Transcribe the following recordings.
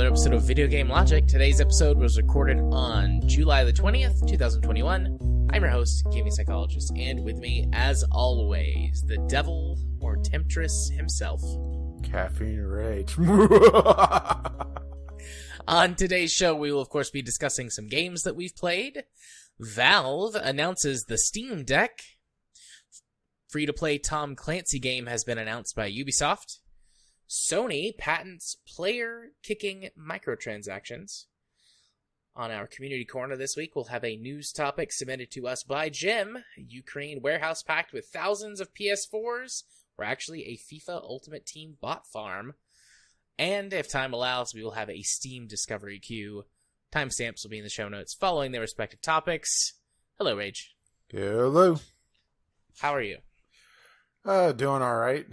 episode of Video Game Logic. Today's episode was recorded on July the 20th, 2021. I'm your host, gaming psychologist, and with me, as always, the devil or temptress himself. Caffeine Rage. On today's show, we will, of course, be discussing some games that we've played. Valve announces the Steam Deck. Free-to-play Tom Clancy game has been announced by Ubisoft. Sony patents player-kicking microtransactions. On our community corner this week, we'll have a news topic submitted to us by Jim. Ukraine warehouse packed with thousands of PS4s were actually a FIFA Ultimate Team bot farm. And if time allows, we will have a Steam Discovery queue. Timestamps will be in the show notes following their respective topics. Hello, Rage. Hello. How are you? Doing all right.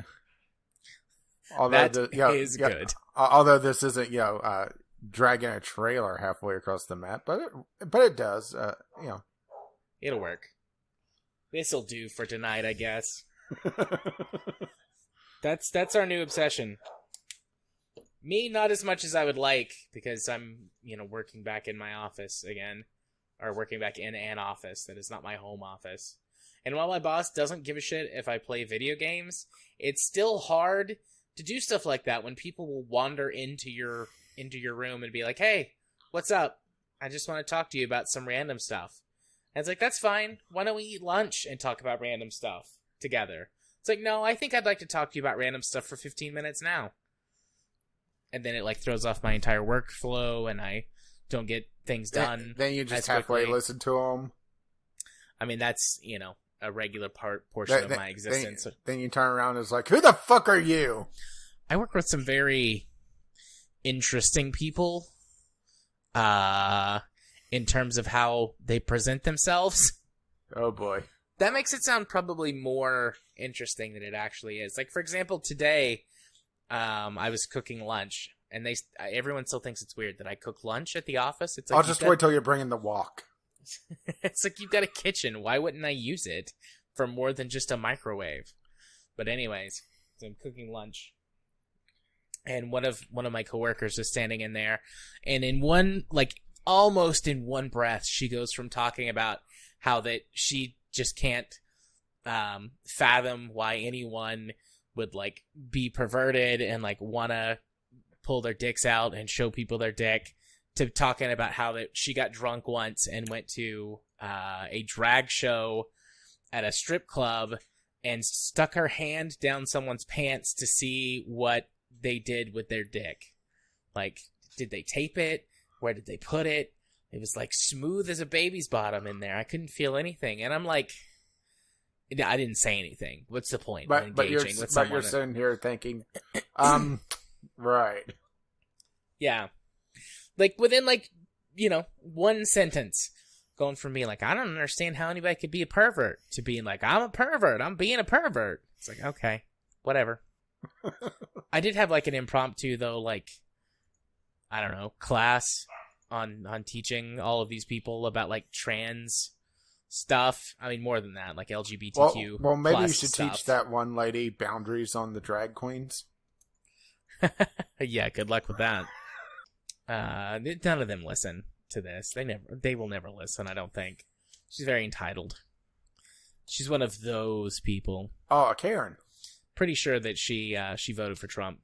Although is good. Although this isn't, dragging a trailer halfway across the map, but it does. It'll work. This'll do for tonight, I guess. That's our new obsession. Me, not as much as I would like, because I'm, working back in my office again, or working back in an office that is not my home office. And while my boss doesn't give a shit if I play video games, it's still hard to do stuff like that when people will wander into your room and be like, "Hey, what's up? I just want to talk to you about some random stuff." And it's like, that's fine. Why don't we eat lunch and talk about random stuff together? It's like, no, I think I'd like to talk to you about random stuff for 15 minutes now. And then it throws off my entire workflow and I don't get things done. Then you just halfway listen to them. I mean, that's, a regular portion of my existence. Then you turn around and it's like, who the fuck are you? I work with some very interesting people in terms of how they present themselves. Oh boy. That makes it sound probably more interesting than it actually is. Like, for example, today I was cooking lunch and everyone still thinks it's weird that I cook lunch at the office. It's like, I'll just wait till you're bringing the wok. It's like, you've got a kitchen. Why wouldn't I use it for more than just a microwave? But anyways, so I'm cooking lunch. And one of my coworkers is standing in there, and in almost in one breath, she goes from talking about how that she just can't fathom why anyone would be perverted and want to pull their dicks out and show people their dick, to talking about how that she got drunk once and went to a drag show at a strip club and stuck her hand down someone's pants to see what they did with their dick. Did they tape it? Where did they put it? It was smooth as a baby's bottom in there. I couldn't feel anything. And I'm like, I didn't say anything. What's the point? But you're sitting here thinking, right. Yeah. Within one sentence, going from being I don't understand how anybody could be a pervert, to being I'm a pervert, I'm being a pervert. It's like, okay, whatever. I did have an impromptu though, I don't know, class on teaching all of these people about trans stuff. I mean, more than that, LGBTQ. Well, maybe you should stuff. teach that one lady boundaries on the drag queens. Yeah, good luck with that. None of them listen to this. They will never listen, I don't think. She's very entitled. She's one of those people. Oh, Karen. Pretty sure that she voted for Trump.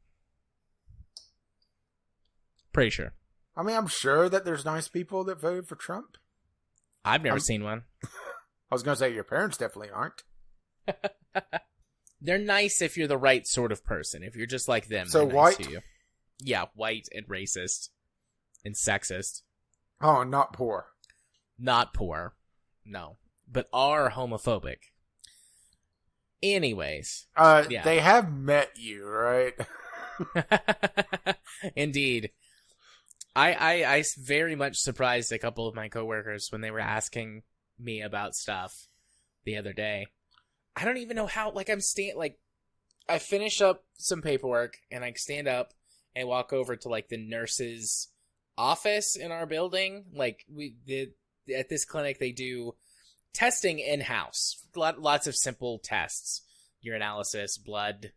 Pretty sure. I mean, I'm sure that there's nice people that voted for Trump. I've never seen one. I was going to say your parents definitely aren't. They're nice if you're the right sort of person. If you're just like them, so they're white? Nice to you. Yeah, white and racist and sexist. Oh, not poor. Not poor. No. But are homophobic. Anyways. Yeah. They have met you, right? Indeed. I very much surprised a couple of my coworkers when they were asking me about stuff the other day. I don't even know how, I finish up some paperwork and I stand up and walk over to the nurse's office in our building. At this clinic, they do testing in-house. Lots of simple tests. urinalysis, blood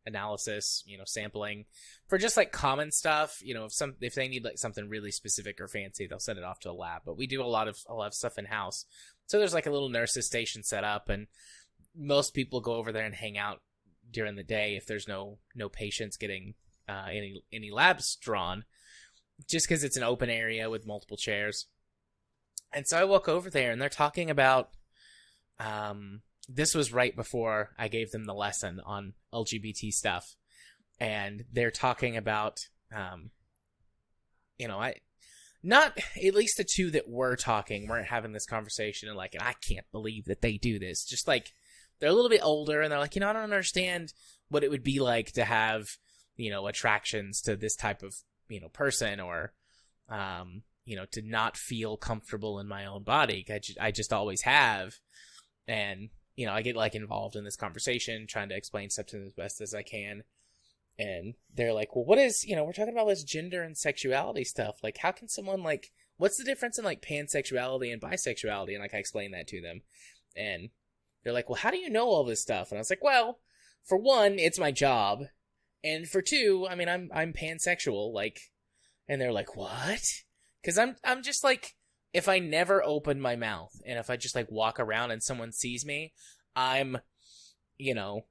analysis, sampling for just like common stuff. If they need like something really specific or fancy, they'll send it off to a lab. But we do a lot of stuff in house. So there's like a little nurse's station set up, and most people go over there and hang out during the day if there's no patients getting any labs drawn, just because it's an open area with multiple chairs. And so I walk over there, and they're talking about this was right before I gave them the lesson on LGBT stuff, and they're talking about not at least the two that were talking weren't having this conversation and like, and I can't believe that they do this. Just like, they're a little bit older, and they're like, I don't understand what it would be like to have, attractions to this type of, person, or, to not feel comfortable in my own body. I just always have. And, I get like involved in this conversation, trying to explain stuff to them as best as I can. And they're like, well, what is, we're talking about this gender and sexuality stuff. Like, how can someone like, what's the difference in like pansexuality and bisexuality? And like, I explained that to them. And they're like, well, how do you know all this stuff? And I was like, well, for one, it's my job. And for two, I mean, I'm pansexual. Like, and they're like, what? Because I'm just like, if I never open my mouth and if I just like walk around and someone sees me, I'm, a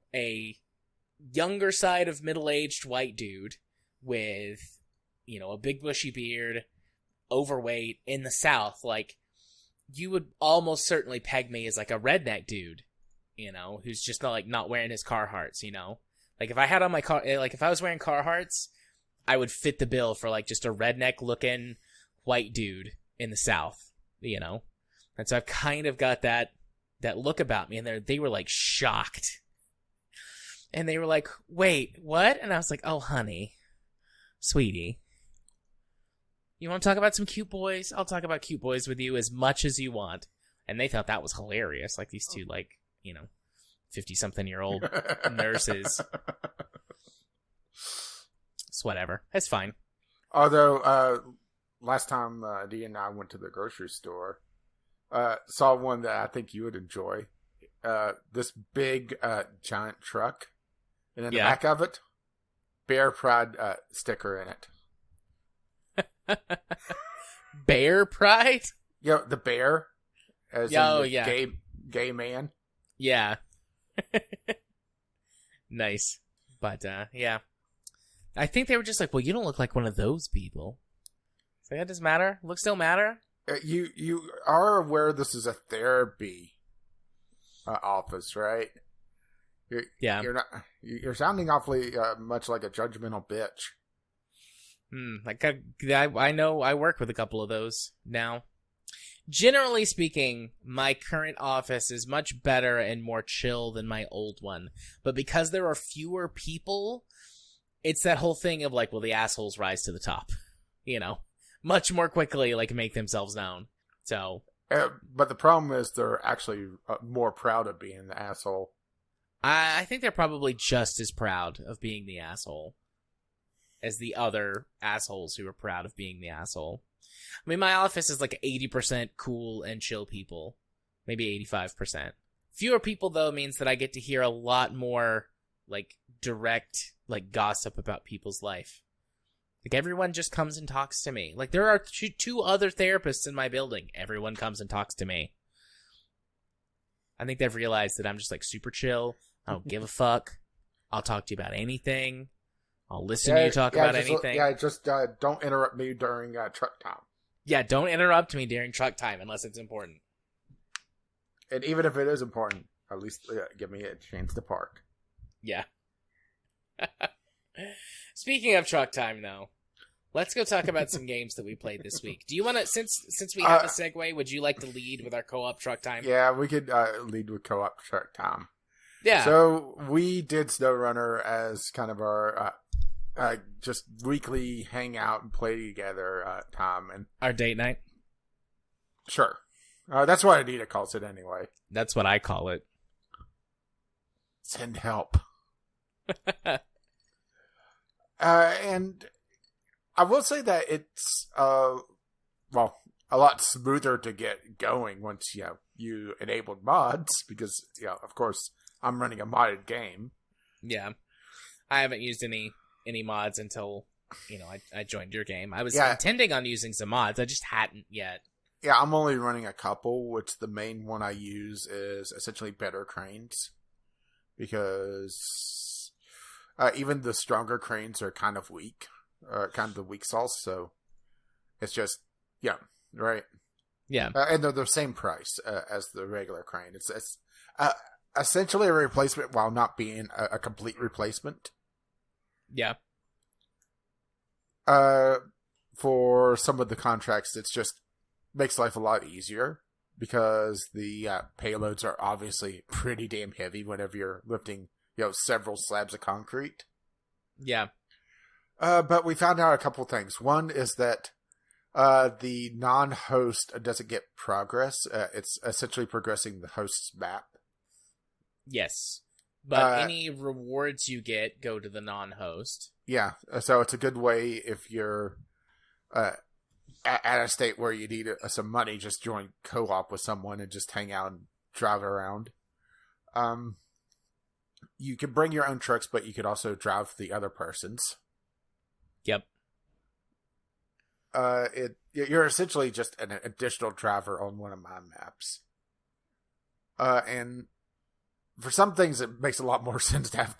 younger side of middle-aged white dude with, a big bushy beard, overweight in the South. Like, you would almost certainly peg me as like a redneck dude, who's just not wearing his Carhartts, Like, if I had on my car, like if I was wearing Carhartts, I would fit the bill for like just a redneck looking white dude in the South, And so I've kind of got that look about me, and they were like shocked. And they were like, wait, what? And I was like, oh, honey, sweetie, you want to talk about some cute boys? I'll talk about cute boys with you as much as you want. And they thought that was hilarious. Like these two, 50-something-year-old nurses. It's whatever. It's fine. Although, last time Dee and I went to the grocery store, saw one that I think you would enjoy. This big, giant truck. And in the back of it, Bear Pride sticker in it. Bear Pride? The bear. As gay man. Yeah. Nice. But, yeah. I think they were just like, well, you don't look like one of those people. So that doesn't matter. Looks don't matter. You are aware this is a therapy office, right? You're sounding awfully much like a judgmental bitch. I know I work with a couple of those now. Generally speaking, my current office is much better and more chill than my old one. But because there are fewer people, it's that whole thing of like, well, the assholes rise to the top, much more quickly, like make themselves known. So, but the problem is they're actually more proud of being the asshole. I think they're probably just as proud of being the asshole as the other assholes who are proud of being the asshole. I mean, my office is like 80% cool and chill people. Maybe 85%. Fewer people, though, means that I get to hear a lot more, like, direct, like, gossip about people's life. Like, everyone just comes and talks to me. Like, there are two other therapists in my building. Everyone comes and talks to me. I think they've realized that I'm just, like, super chill. I don't give a fuck. I'll talk to you about anything. I'll listen to you talk about anything. Just don't interrupt me during truck time. Yeah, don't interrupt me during truck time unless it's important. And even if it is important, at least give me a chance to park. Yeah. Speaking of truck time, though, let's go talk about some games that we played this week. Do you want to, since we have a segue, would you like to lead with our co-op truck time? Yeah, we could lead with co-op truck time. Yeah. So we did SnowRunner as kind of our just weekly hang out and play together time. And our date night? Sure. That's what Anita calls it anyway. That's what I call it. Send help. And I will say that it's a lot smoother to get going once you enabled mods, because of course I'm running a modded game. Yeah. I haven't used any mods until, I joined your game. I was Yeah. intending on using some mods. I just hadn't yet. Yeah, I'm only running a couple, which the main one I use is essentially better cranes. Because even the stronger cranes are kind of weak. Kind of the weak sauce, so it's just, yeah, right? Yeah. And they're the same price as the regular crane. It's essentially a replacement while not being a complete replacement. Yeah. For some of the contracts, it's just makes life a lot easier because the payloads are obviously pretty damn heavy whenever you're lifting, several slabs of concrete. Yeah. But we found out a couple things. One is that the non-host doesn't get progress. It's essentially progressing the host's map. Yes. But any rewards you get go to the non-host. Yeah, so it's a good way if you're at a state where you need some money, just join co-op with someone and just hang out and drive around. You can bring your own trucks, but you could also drive the other person's. Yep. You're essentially just an additional driver on one of my maps. And for some things, it makes a lot more sense to have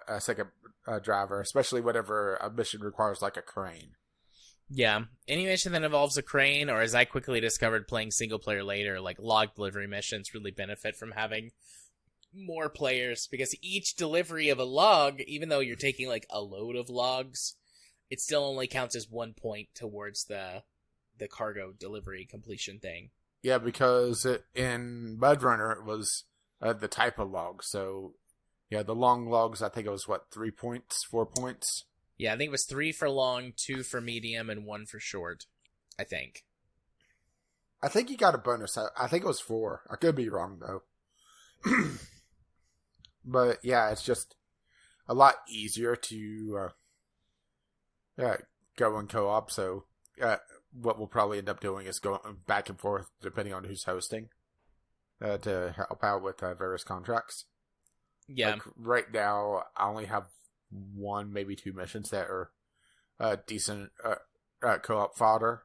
a second driver, especially whenever a mission requires like a crane. Yeah. Any mission that involves a crane, or as I quickly discovered playing single player later, like log delivery missions really benefit from having more players, because each delivery of a log, even though you're taking like a load of logs, it still only counts as 1 point towards the cargo delivery completion thing. Yeah, because in Mud Runner it was the type of log. So, yeah, the long logs, I think it was 3 points, 4 points? Yeah, I think it was 3 for long, 2 for medium, and 1 for short. I think you got a bonus. I think it was 4. I could be wrong, though. But, yeah, it's just a lot easier to go in co-op. So, what we'll probably end up doing is going back and forth, depending on who's hosting, to help out with various contracts. Yeah. Like right now, I only have 1, maybe 2 missions that are decent co-op fodder.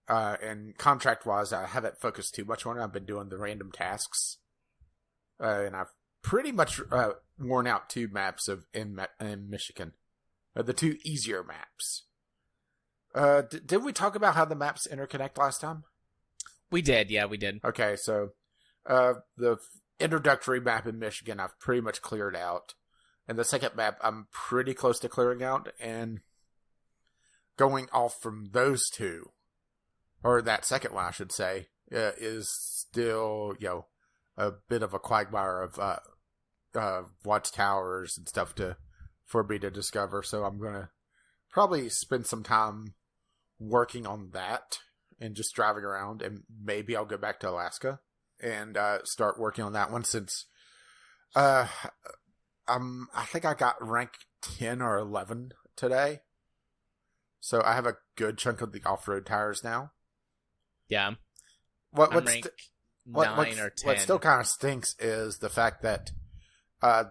And contract-wise, I haven't focused too much on it. I've been doing the random tasks. And I've pretty much worn out 2 maps in Michigan. The 2 easier maps. Did we talk about how the maps interconnect last time? We did, yeah, we did. Okay, so the introductory map in Michigan I've pretty much cleared out. And the second map I'm pretty close to clearing out. And going off from those 2, or that second one I should say, is still, a bit of a quagmire of watchtowers and stuff for me to discover. So I'm going to probably spend some time working on that and just driving around, and maybe I'll go back to Alaska and start working on that one, since I think I got rank 10 or 11 today. So I have a good chunk of the off-road tires now. Yeah. I'm rank 9 or 10. What still kind of stinks is the fact that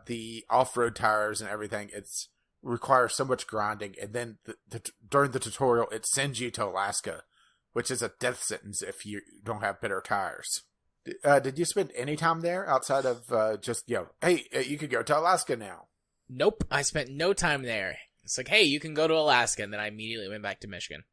the off-road tires and everything, it's requires so much grinding, and then during the tutorial it sends you to Alaska, which is a death sentence if you don't have better tires. Did you spend any time there outside of just, hey, you could go to Alaska now? Nope, I spent no time there. It's like, hey, you can go to Alaska, and then I immediately went back to Michigan.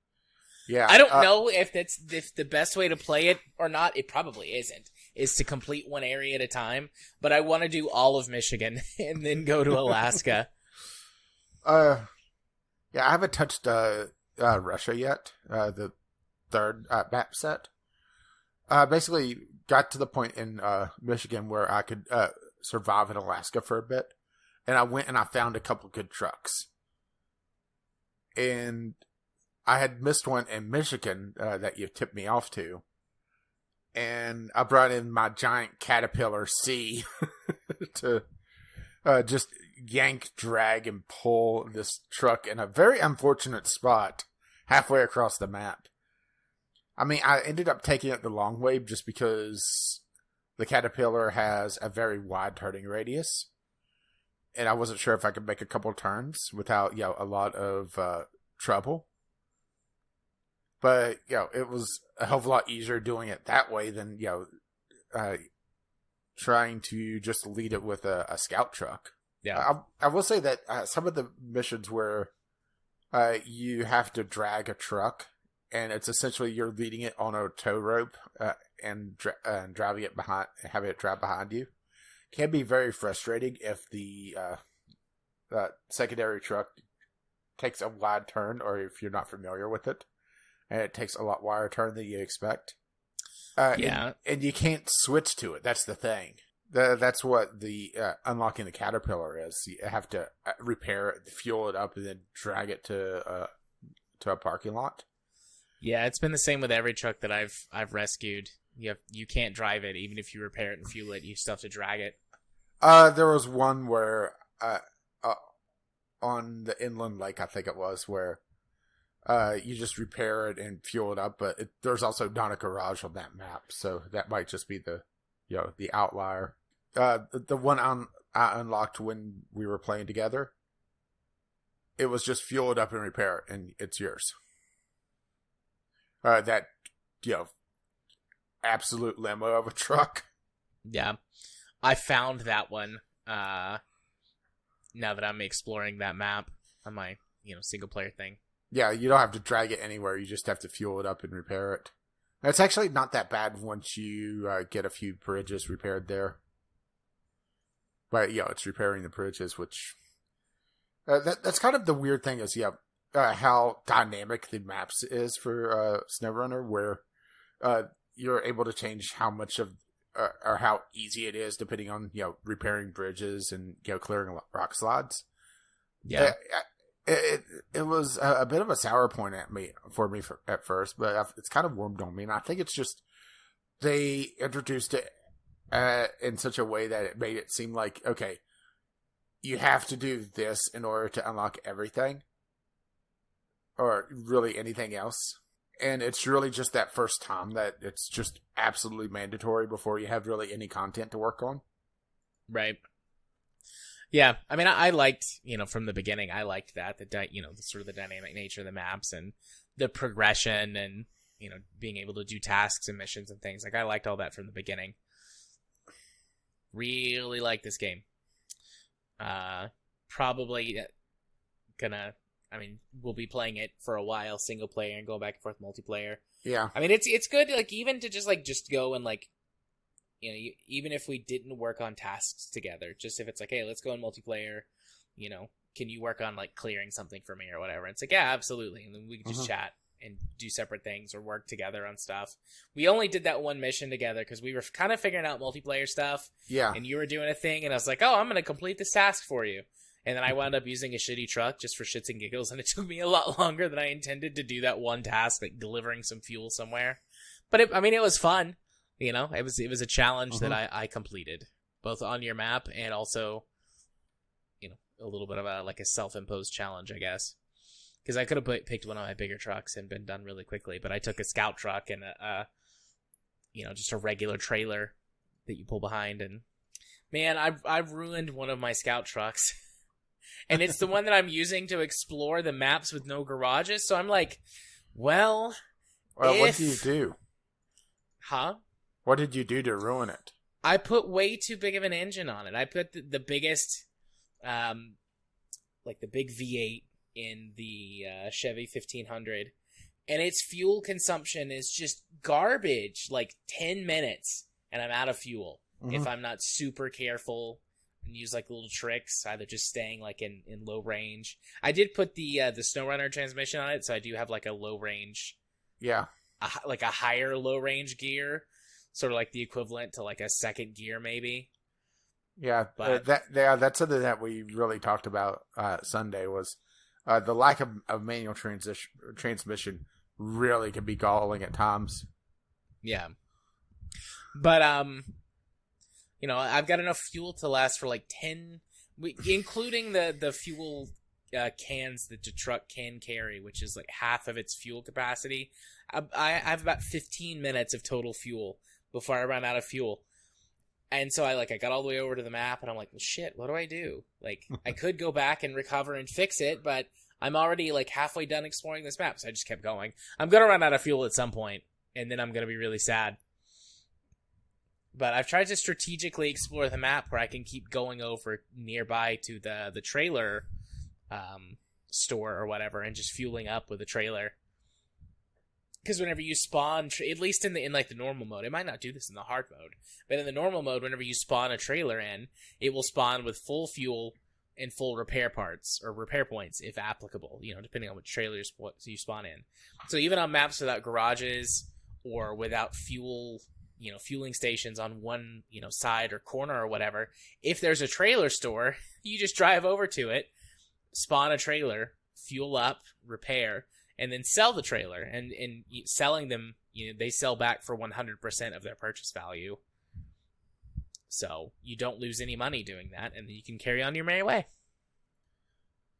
Yeah, I don't know if the best way to play it or not. It probably isn't. Is to complete one area at a time. But I want to do all of Michigan and then go to Alaska. Yeah, I haven't touched Russia yet. The third map set. Basically got to the point in Michigan where I could survive in Alaska for a bit, and I went and I found a couple good trucks. And I had missed one in Michigan that you tipped me off to. And I brought in my giant Caterpillar C to just yank, drag, and pull this truck in a very unfortunate spot halfway across the map. I mean, I ended up taking it the long way just because the Caterpillar has a very wide turning radius, and I wasn't sure if I could make a couple turns without a lot of trouble. But it was a hell of a lot easier doing it that way than trying to just lead it with a scout truck. Yeah, I will say that some of the missions where you have to drag a truck, and it's essentially you're leading it on a tow rope and driving it behind, having it drive behind you, can be very frustrating if the secondary truck takes a wide turn, or if you're not familiar with it, and it takes a lot wider turn than you expect. And you can't switch to it. That's the thing. That's what the unlocking the Caterpillar is. You have to repair it, fuel it up, and then drag it to a parking lot. Yeah, it's been the same with every truck that I've rescued. You can't drive it even if you repair it and fuel it. You still have to drag it. There was one where on the inland lake, I think it was, where you just repair it and fuel it up, but there's also not a garage on that map, so that might just be the outlier. The one I unlocked when we were playing together, it was just fuel it up and repair it, and it's yours. That absolute limo of a truck. Yeah, I found that one. Now that I'm exploring that map on my single player thing. Yeah, you don't have to drag it anywhere. You just have to fuel it up and repair it. It's actually not that bad once you get a few bridges repaired there. But it's repairing the bridges, which that's kind of the weird thing is how dynamic the maps is for SnowRunner, where you're able to change how much of or how easy it is depending on repairing bridges and clearing rock slides. Yeah. It was a bit of a sour point for me at first, but it's kind of warmed on me, and I think it's just they introduced it in such a way that it made it seem like, okay, you have to do this in order to unlock everything, or really anything else. And it's really just that first time that it's just absolutely mandatory before you have really any content to work on. Right. Yeah, I mean, I liked, from the beginning, I liked that, the sort of the dynamic nature of the maps and the progression and, being able to do tasks and missions and things. Like, I liked all that from the beginning. Really like this game. Probably we'll be playing it for a while, single player, and going back and forth multiplayer. Yeah. I mean, it's good, like, even to just go and, like, even if we didn't work on tasks together, just if it's like, hey, let's go in multiplayer, can you work on, like, clearing something for me or whatever? And it's like, yeah, absolutely. And then we can just chat and do separate things or work together on stuff. We only did that one mission together because we were kind of figuring out multiplayer stuff. Yeah. And you were doing a thing, and I was like, oh, I'm going to complete this task for you. And then I wound up using a shitty truck just for shits and giggles, and it took me a lot longer than I intended to do that one task, like delivering some fuel somewhere. But it was fun. It was a challenge that I completed, both on your map and also, a little bit of a self-imposed challenge, I guess. Because I could have picked one of my bigger trucks and been done really quickly, but I took a scout truck and just a regular trailer that you pull behind, and man, I've ruined one of my scout trucks, and it's the one that I'm using to explore the maps with no garages. So I'm like, what do you do? Huh? What did you do to ruin it? I put way too big of an engine on it. I put the biggest, the big V8 in the Chevy 1500, and its fuel consumption is just garbage, like 10 minutes, and I'm out of fuel if I'm not super careful and use like little tricks, either just staying like in low range. I did put the SnowRunner transmission on it, so I do have like a low range, like a higher low range gear. Sort of like the equivalent to like a second gear, maybe. Yeah, but that's something that we really talked about Sunday was the lack of manual transmission really can be galling at times. Yeah, but I've got enough fuel to last for like 10, including the fuel cans that the truck can carry, which is like half of its fuel capacity. I have about 15 minutes of total fuel before I run out of fuel. And so I got all the way over to the map, and I'm like, well, shit, what do I do? Like, I could go back and recover and fix it, but I'm already, like, halfway done exploring this map, so I just kept going. I'm gonna run out of fuel at some point, and then I'm gonna be really sad. But I've tried to strategically explore the map where I can keep going over nearby to the trailer store or whatever, and just fueling up with the trailer. Because whenever you spawn, at least in like the normal mode, it might not do this in the hard mode, but in the normal mode, whenever you spawn a trailer in, it will spawn with full fuel and full repair parts, or repair points, if applicable, depending on which trailers you spawn in. So even on maps without garages, or without fuel, fueling stations on one, side or corner or whatever, if there's a trailer store, you just drive over to it, spawn a trailer, fuel up, repair, and then sell the trailer. And in selling them, they sell back for 100% of their purchase value. So you don't lose any money doing that, and you can carry on your merry way.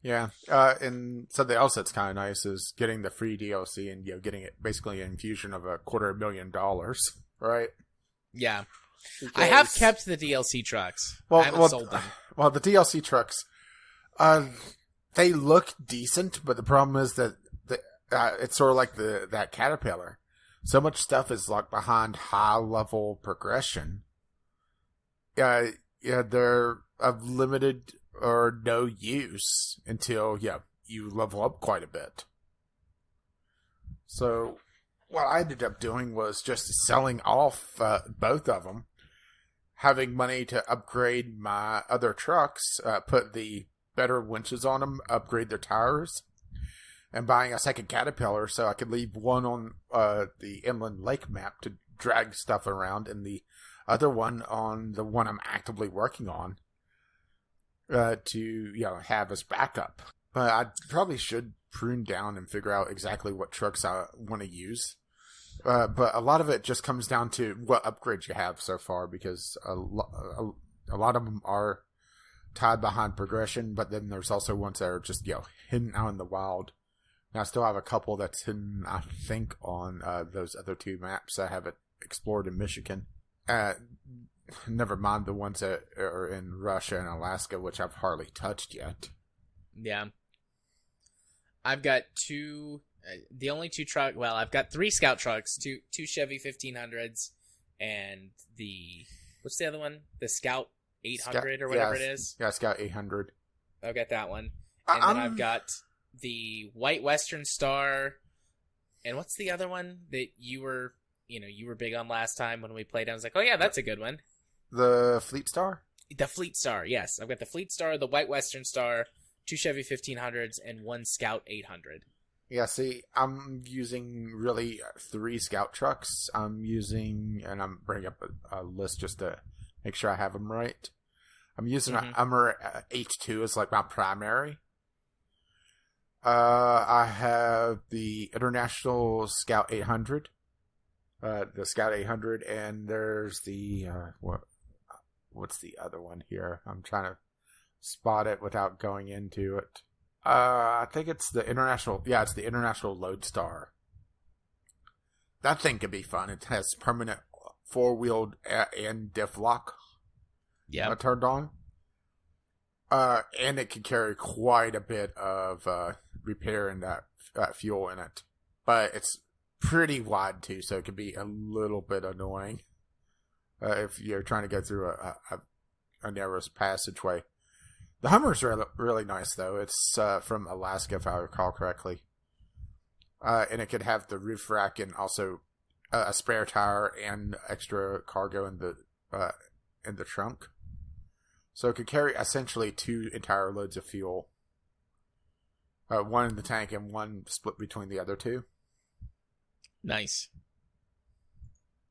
Yeah, and something else that's kind of nice is getting the free DLC and getting it basically an infusion of $250,000, right? Yeah, because I have kept the DLC trucks. Well, I haven't sold them. Well, the DLC trucks, they look decent, but the problem is that it's sort of like that Caterpillar. So much stuff is locked behind high level progression. They're of limited or no use until you level up quite a bit. So what I ended up doing was just selling off both of them, having money to upgrade my other trucks, put the better winches on them, upgrade their tires, and buying a second Caterpillar so I could leave one on the Inland Lake map to drag stuff around, and the other one on the one I'm actively working on to have as backup. But I probably should prune down and figure out exactly what trucks I want to use. But a lot of it just comes down to what upgrades you have so far, because a lot of them are tied behind progression, but then there's also ones that are just hidden out in the wild. And I still have a couple that's hidden, I think, on those other two maps I haven't explored in Michigan. Never mind the ones that are in Russia and Alaska, which I've hardly touched yet. Yeah. I've got I've got 3 scout trucks, two Chevy 1500s, and what's the other one? The Scout 800 or whatever it is? Yeah, Scout 800. I've got that one. And then I've got the White Western Star, and what's the other one that you were big on last time when we played? I was like, oh yeah, that's a good one. The Fleet Star? The Fleet Star, yes. I've got the Fleet Star, the White Western Star, 2 Chevy 1500s, and 1 Scout 800. Yeah, see, I'm using really 3 Scout trucks. I'm bringing up a list just to make sure I have them right. I'm using an Hummer H2 as like my primary. I have the International Scout 800. The Scout 800, and there's the what's the other one here? I'm trying to spot it without going into it. I think it's the International. Yeah, it's the International Lodestar. That thing could be fun. It has permanent 4-wheeled and diff lock. Yeah, turned on. And it can carry quite a bit of repair and fuel in it, but it's pretty wide too, so it can be a little bit annoying if you're trying to go through a narrow passageway. The Hummer's really nice though. It's from Alaska, if I recall correctly, and it could have the roof rack and also a spare tire and extra cargo in the trunk, so it could carry essentially 2 entire loads of fuel, one in the tank and one split between the other 2. Nice.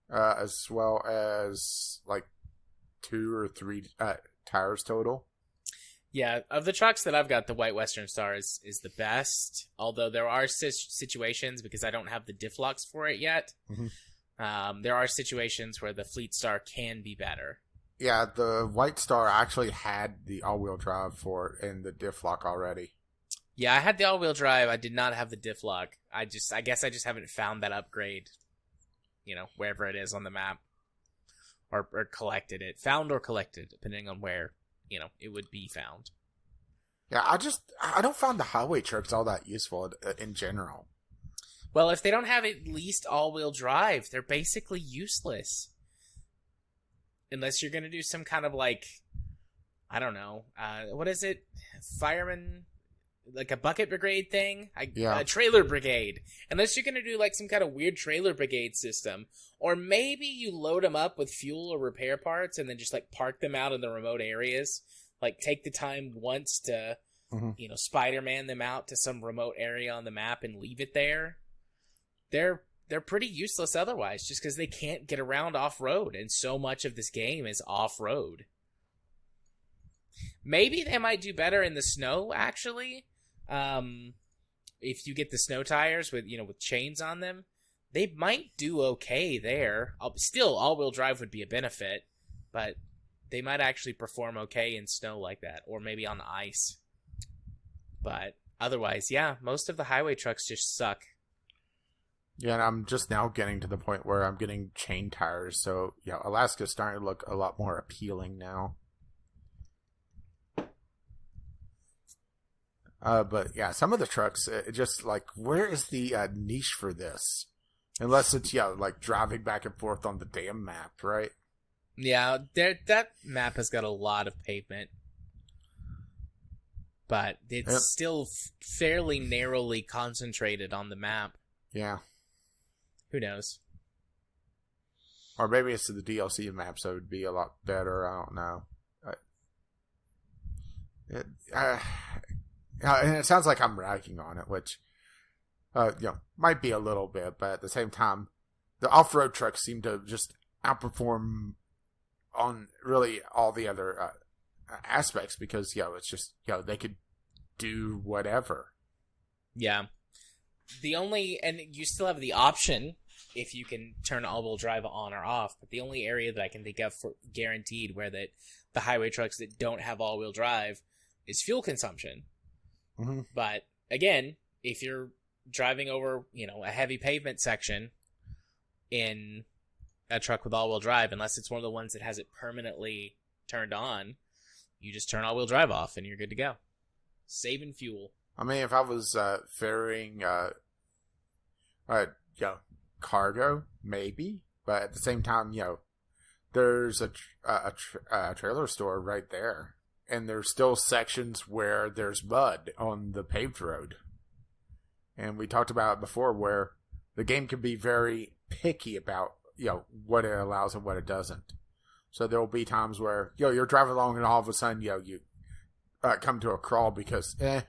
As well as like 2 or 3 tires total. Yeah, of the trucks that I've got, the White Western Star is the best. Although there are situations, because I don't have the diff locks for it yet, there are situations where the Fleet Star can be better. Yeah, the White Star actually had the all-wheel drive for it and the diff lock already. Yeah, I had the all-wheel drive. I did not have the diff lock. I guess I just haven't found that upgrade, wherever it is on the map. or collected it, found or collected, depending on where it would be found. Yeah, I don't find the highway trucks all that useful in general. Well, if they don't have at least all-wheel drive, they're basically useless. Unless you're going to do some kind of, like, I don't know, what is it? Fireman, like a bucket brigade thing? A trailer brigade. Unless you're going to do, like, some kind of weird trailer brigade system. Or maybe you load them up with fuel or repair parts and then just, like, park them out in the remote areas. Like, take the time once to, Spider-Man them out to some remote area on the map and leave it there. They're pretty useless otherwise, just because they can't get around off-road, and so much of this game is off-road. Maybe they might do better in the snow, actually. If you get the snow tires with chains on them, they might do okay there. Still, all-wheel drive would be a benefit, but they might actually perform okay in snow like that, or maybe on ice. But otherwise, yeah, most of the highway trucks just suck. Yeah, and I'm just now getting to the point where I'm getting chain tires, so Alaska's starting to look a lot more appealing now. But yeah, some of the trucks, just like, where is the niche for this? Unless it's like driving back and forth on the damn map, right? Yeah, that map has got a lot of pavement, but it's still fairly narrowly concentrated on the map. Yeah. Who knows? Or maybe it's the DLC map, so it would be a lot better. I don't know. And it sounds like I'm ragging on it, which might be a little bit, but at the same time, the off-road trucks seem to just outperform on really all the other aspects because it's just they could do whatever. Yeah. And you still have the option if you can turn all-wheel drive on or off, but the only area that I can think of for guaranteed where the highway trucks that don't have all-wheel drive is fuel consumption. Mm-hmm. But again, if you're driving over, a heavy pavement section in a truck with all-wheel drive, unless it's one of the ones that has it permanently turned on, you just turn all-wheel drive off and you're good to go. Saving fuel. I mean, if I was ferrying, cargo, maybe, but at the same time, there's a trailer store right there, and there's still sections where there's mud on the paved road, and we talked about it before, where the game can be very picky about what it allows and what it doesn't. So there will be times where you're driving along and all of a sudden you come to a crawl because the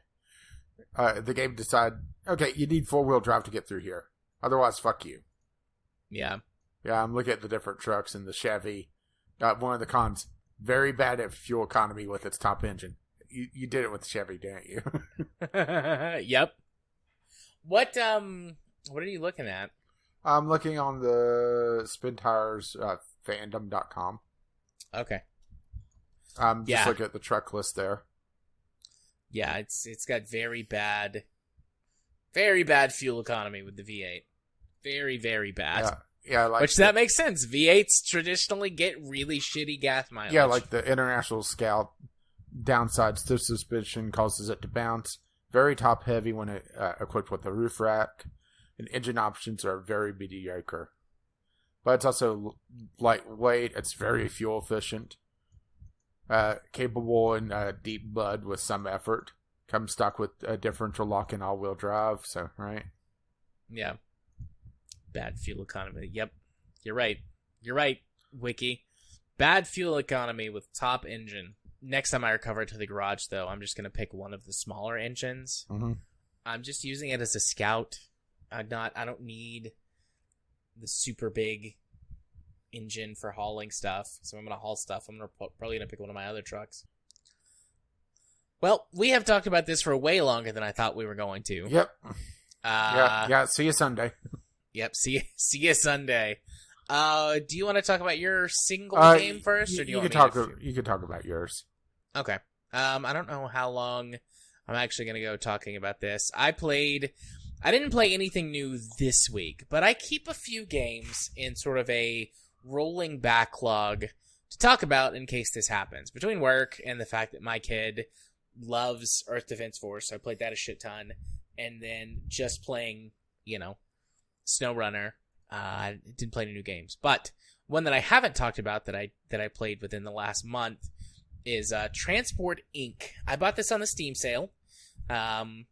game decided, okay, you need 4-wheel drive to get through here. Otherwise, fuck you. Yeah. Yeah, I'm looking at the different trucks and the Chevy. One of the cons, very bad at fuel economy with its top engine. You did it with the Chevy, didn't you? Yep. What are you looking at? I'm looking on the Spin Tires fandom.com. Okay. Just look at the truck list there. Yeah, it's got very bad fuel economy with the V8. Very, very bad. Yeah, that makes sense. V8s traditionally get really shitty gas mileage. Yeah, like the International Scout downsides to suspension causes it to bounce. Very top heavy when it equipped with a roof rack. And engine options are very mediocre. But it's also lightweight. It's very fuel efficient. Capable in deep mud with some effort. Comes stock with a differential lock and all-wheel drive. So, right? Yeah. Bad fuel economy. Yep. You're right, Wiki. Bad fuel economy with top engine. Next time I recover to the garage, though, I'm just going to pick one of the smaller engines. Mm-hmm. I'm just using it as a scout. I don't need the super big engine for hauling stuff. So I'm going to haul stuff. I'm probably going to pick one of my other trucks. Well, we have talked about this for way longer than I thought we were going to. Yep. Yeah. See you Sunday. Yep. See you Sunday. Do you want to talk about your single game first, or do you want you can talk about yours? Okay. I don't know how long I'm actually going to go talking about this. I didn't play anything new this week, but I keep a few games in sort of a rolling backlog to talk about in case this happens. Between work and the fact that my kid loves Earth Defense Force, so I played that a shit ton, and then just playing, SnowRunner. I didn't play any new games, but one that I haven't talked about that I played within the last month is Transport Inc. I bought this on the Steam sale, and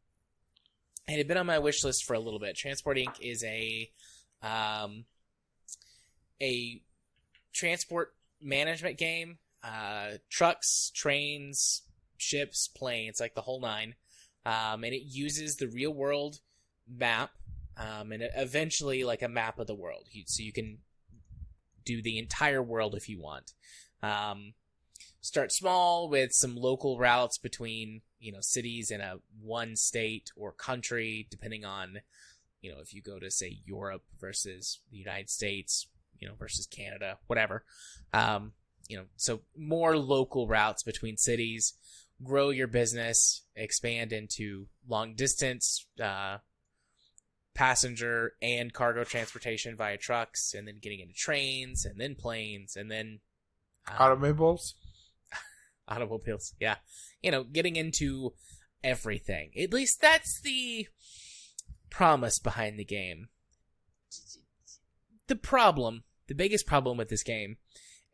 it had been on my wish list for a little bit. Transport Inc. is a transport management game. Trucks, trains, ships, planes, like the whole nine. And it uses the real world map, and eventually like a map of the world. So you can do the entire world if you want. Start small with some local routes between, cities in a one state or country, depending on, if you go to say Europe versus the United States, versus Canada, whatever. So more local routes between cities, grow your business, expand into long distance, passenger and cargo transportation via trucks, and then getting into trains, and then planes, and then automobiles. Yeah. Getting into everything. At least that's the promise behind the game. The biggest problem with this game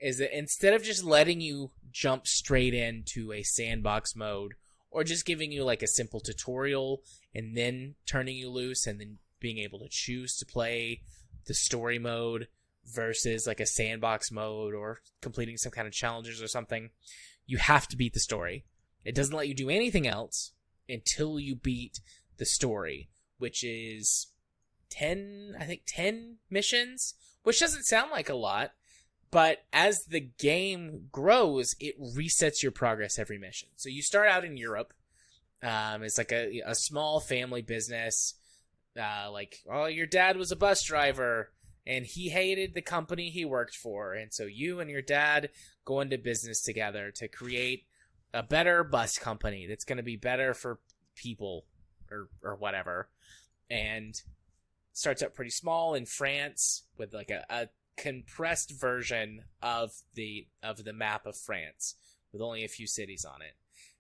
is that instead of just letting you jump straight into a sandbox mode, or just giving you like a simple tutorial and then turning you loose and then being able to choose to play the story mode versus like a sandbox mode or completing some kind of challenges or something, you have to beat the story. It doesn't let you do anything else until you beat the story, which is 10 missions, which doesn't sound like a lot, but as the game grows, it resets your progress every mission. So you start out in Europe. It's like a small family business. Your dad was a bus driver, and he hated the company he worked for. And so you and your dad go into business together to create a better bus company that's going to be better for people or whatever. And starts out pretty small in France with like a compressed version of the map of France with only a few cities on it.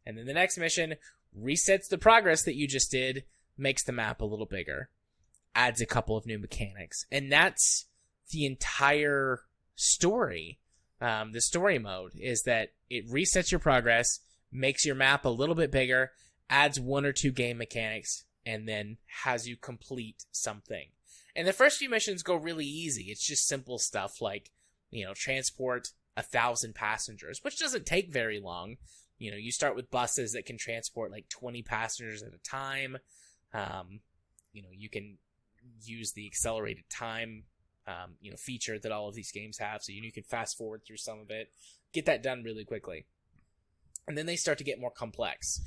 And then the next mission resets the progress that you just did, makes the map a little bigger, adds a couple of new mechanics. And that's the entire story. The story mode is that it resets your progress, makes your map a little bit bigger, adds one or two game mechanics, and then has you complete something. And the first few missions go really easy. It's just simple stuff like, transport 1,000 passengers, which doesn't take very long. You start with buses that can transport like 20 passengers at a time. You can use the accelerated time, feature that all of these games have. So you can fast forward through some of it, get that done really quickly. And then they start to get more complex.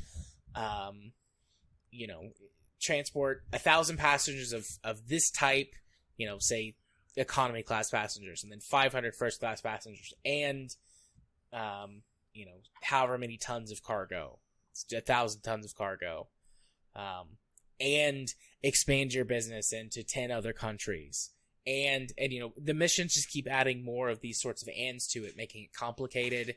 Transport 1,000 passengers of this type, say economy class passengers, and then 500 first class passengers, and, however many tons of cargo, 1,000 tons of cargo, and expand your business into 10 other countries. And the missions just keep adding more of these sorts of ands to it, making it complicated.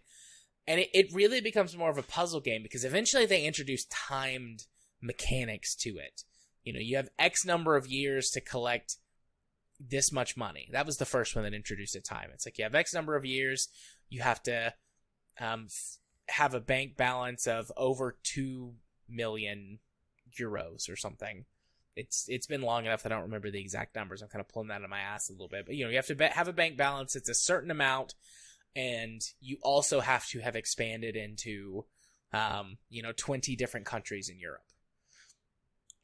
And it really becomes more of a puzzle game because eventually they introduce timed mechanics to it. You have X number of years to collect this much money. That was the first one that introduced a time. It's like you have X number of years. You have to have a bank balance of over 2 million euros or something. It's been long enough that I don't remember the exact numbers. I'm kind of pulling that out of my ass a little bit. But, you have to have a bank balance. It's a certain amount. And you also have to have expanded into, 20 different countries in Europe.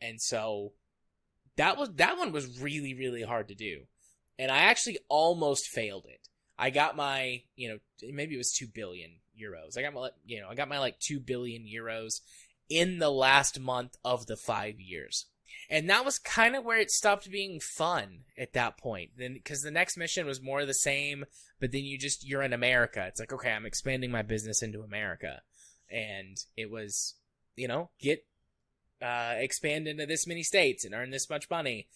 And so that one was really, really hard to do. And I actually almost failed it. I got my, maybe it was 2 billion euros. I got my like 2 billion euros in the last month of the 5 years. And that was kind of where it stopped being fun at that point. Then, because the next mission was more of the same, but then you're in America. It's like, okay, I'm expanding my business into America. And it was, expand into this many states and earn this much money.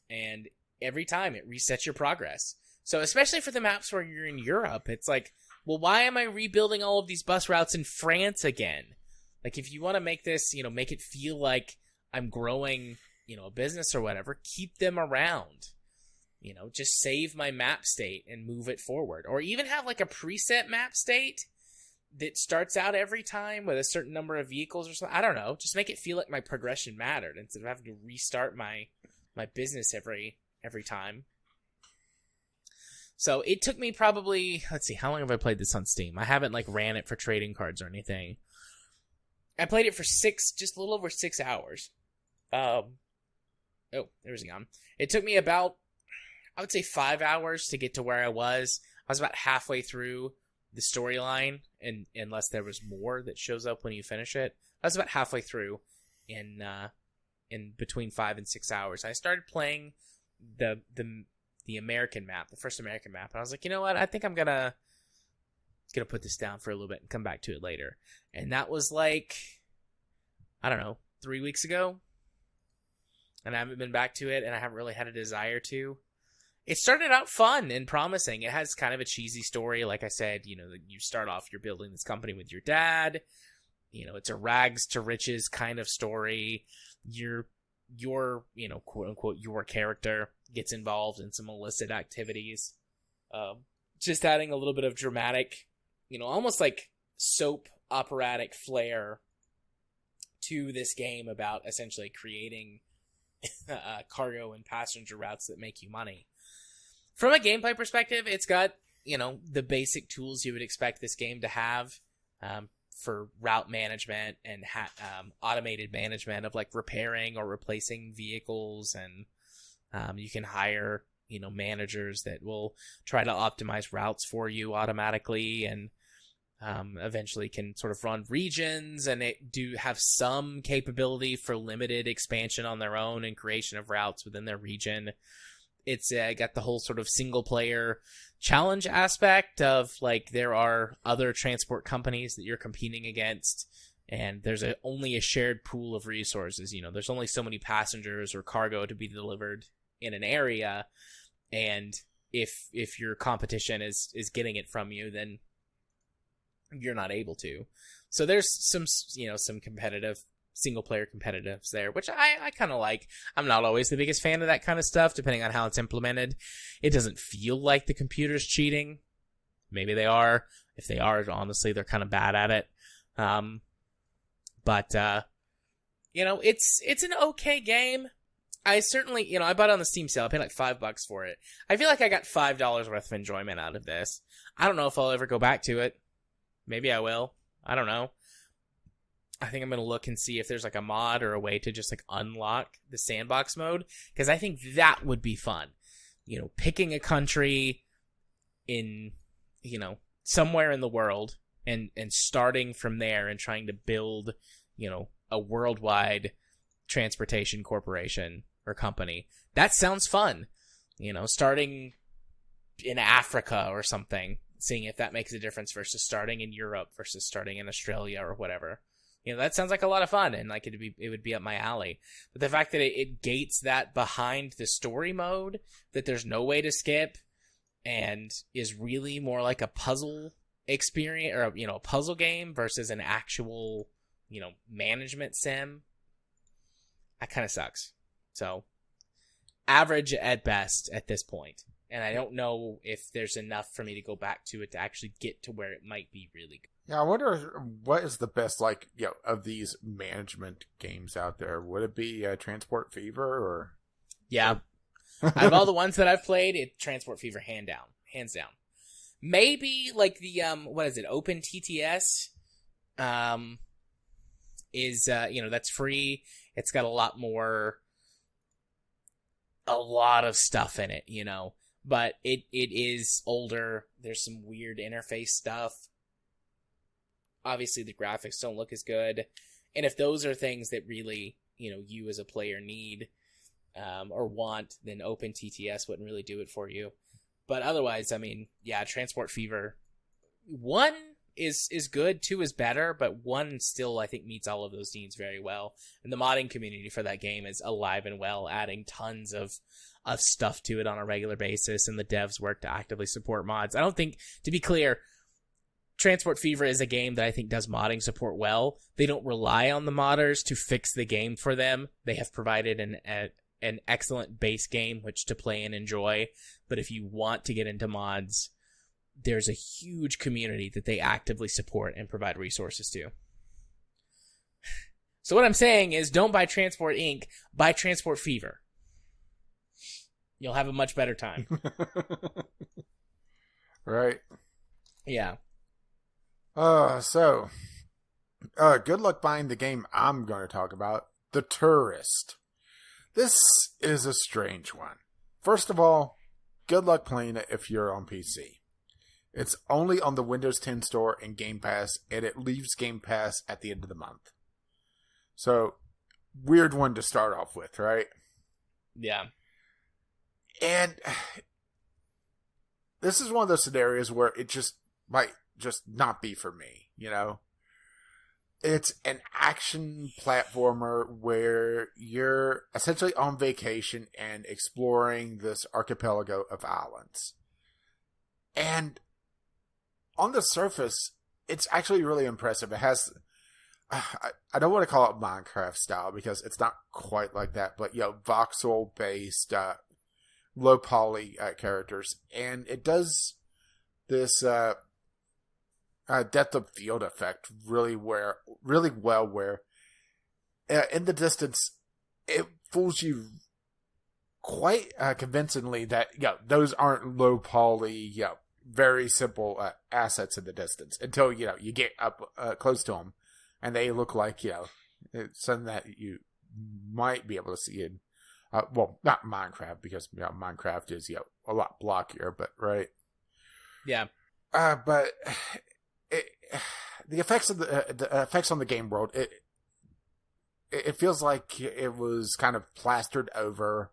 And every time it resets your progress. So especially for the maps where you're in Europe, it's like, well, why am I rebuilding all of these bus routes in France again? Like, if you want to make this, make it feel like I'm growing, a business or whatever, keep them around. Just save my map state and move it forward. Or even have like a preset map state that starts out every time with a certain number of vehicles or something. I don't know. Just make it feel like my progression mattered instead of having to restart my business every time. So it took me probably, let's see, how long have I played this on Steam? I haven't ran it for trading cards or anything. I played it for just a little over 6 hours. Oh, there's a gun. It took me about, I would say 5 hours to get to where I was. I was about halfway through the storyline, and unless there was more that shows up when you finish it. I was about halfway through in between 5 and 6 hours. I started playing the American map, the first American map, and I was like, you know what? I think I'm gonna put this down for a little bit and come back to it later. And that was I don't know, 3 weeks ago. And I haven't been back to it, and I haven't really had a desire to. It started out fun and promising. It has kind of a cheesy story. Like I said, you start off, you're building this company with your dad. It's a rags to riches kind of story. Your quote unquote, your character gets involved in some illicit activities. Just adding a little bit of dramatic, almost like soap operatic flair to this game about essentially creating cargo and passenger routes that make you money. From a gameplay perspective, it's got, the basic tools you would expect this game to have for route management and automated management of repairing or replacing vehicles. And you can hire, managers that will try to optimize routes for you automatically, and eventually can sort of run regions, and it do have some capability for limited expansion on their own and creation of routes within their region. It's got the whole sort of single player challenge aspect of there are other transport companies that you're competing against, and there's only a shared pool of resources. There's only so many passengers or cargo to be delivered in an area, and if your competition is getting it from you, then you're not able to. So there's some competitive single player competitives there, which I kind of like. I'm not always the biggest fan of that kind of stuff, depending on how it's implemented. It doesn't feel like the computer's cheating. Maybe they are. If they are, honestly, they're kind of bad at it. But it's an okay game. I certainly, I bought it on the Steam sale. I paid $5 for it. I feel like I got $5 worth of enjoyment out of this. I don't know if I'll ever go back to it. Maybe I will. I don't know. I think I'm going to look and see if there's a mod or a way to just unlock the sandbox mode, because I think that would be fun. Picking a country in, somewhere in the world and starting from there and trying to build, a worldwide transportation corporation or company. That sounds fun. Starting in Africa or something, seeing if that makes a difference versus starting in Europe versus starting in Australia or whatever. That sounds like a lot of fun, and it would be up my alley. But the fact that it gates that behind the story mode, that there's no way to skip, and is really more like a puzzle experience, or a puzzle game versus an actual, management sim, that kind of sucks. So, average at best at this point. And I don't know if there's enough for me to go back to it to actually get to where it might be really good. Yeah, I wonder what is the best, of these management games out there. Would it be Transport Fever or? Yeah. Out of all the ones that I've played, Transport Fever hands down. Maybe the what is it? Open TTS is that's free. It's got a lot of stuff in it, but it is older. There's some weird interface stuff. Obviously, the graphics don't look as good. And if those are things that really, you as a player need or want, then Open TTS wouldn't really do it for you. But otherwise, Transport Fever 1 is good, 2 is better, but 1 still, I think, meets all of those needs very well. And the modding community for that game is alive and well, adding tons of of stuff to it on a regular basis, and the devs work to actively support mods. I don't think, to be clear, Transport Fever is a game that I think does modding support well. They don't rely on the modders to fix the game for them. They have provided an excellent base game which to play and enjoy. But if you want to get into mods, there's a huge community that they actively support and provide resources to. So what I'm saying is, don't buy Transport Inc., buy Transport Fever. You'll have a much better time. Right. Yeah. So, good luck buying the game I'm going to talk about, The Touryst. This is a strange one. First of all, good luck playing it if you're on PC. It's only on the Windows 10 store and Game Pass, and it leaves Game Pass at the end of the month. So, weird one to start off with, right? Yeah. And this is one of those scenarios where it just might just not be for me, you know? It's an action platformer where you're essentially on vacation and exploring this archipelago of islands. And on the surface, it's actually really impressive. It has, I don't want to call it Minecraft style because it's not quite like that, but, voxel-based, low poly characters. And it does this depth of field effect really well, where in the distance it fools you quite convincingly that those aren't low poly, very simple assets in the distance until you get up close to them and they look like something that you might be able to see in not Minecraft, because Minecraft is a lot blockier, but right. Yeah. But the effects of the effects on the game world, it feels like it was kind of plastered over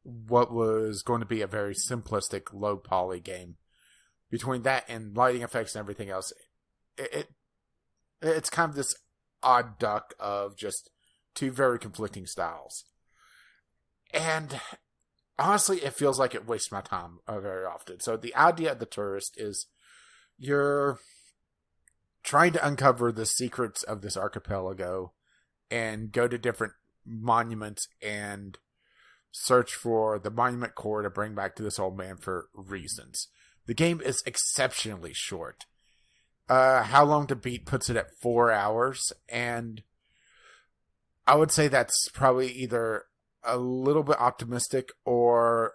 what was going to be a very simplistic low poly game. Between that and lighting effects and everything else, it's kind of this odd duck of just two very conflicting styles. And honestly, it feels like it wastes my time very often. So the idea of The Touryst is you're trying to uncover the secrets of this archipelago and go to different monuments and search for the monument core to bring back to this old man for reasons. The game is exceptionally short. How Long to Beat puts it at 4 hours, and I would say that's probably either a little bit optimistic or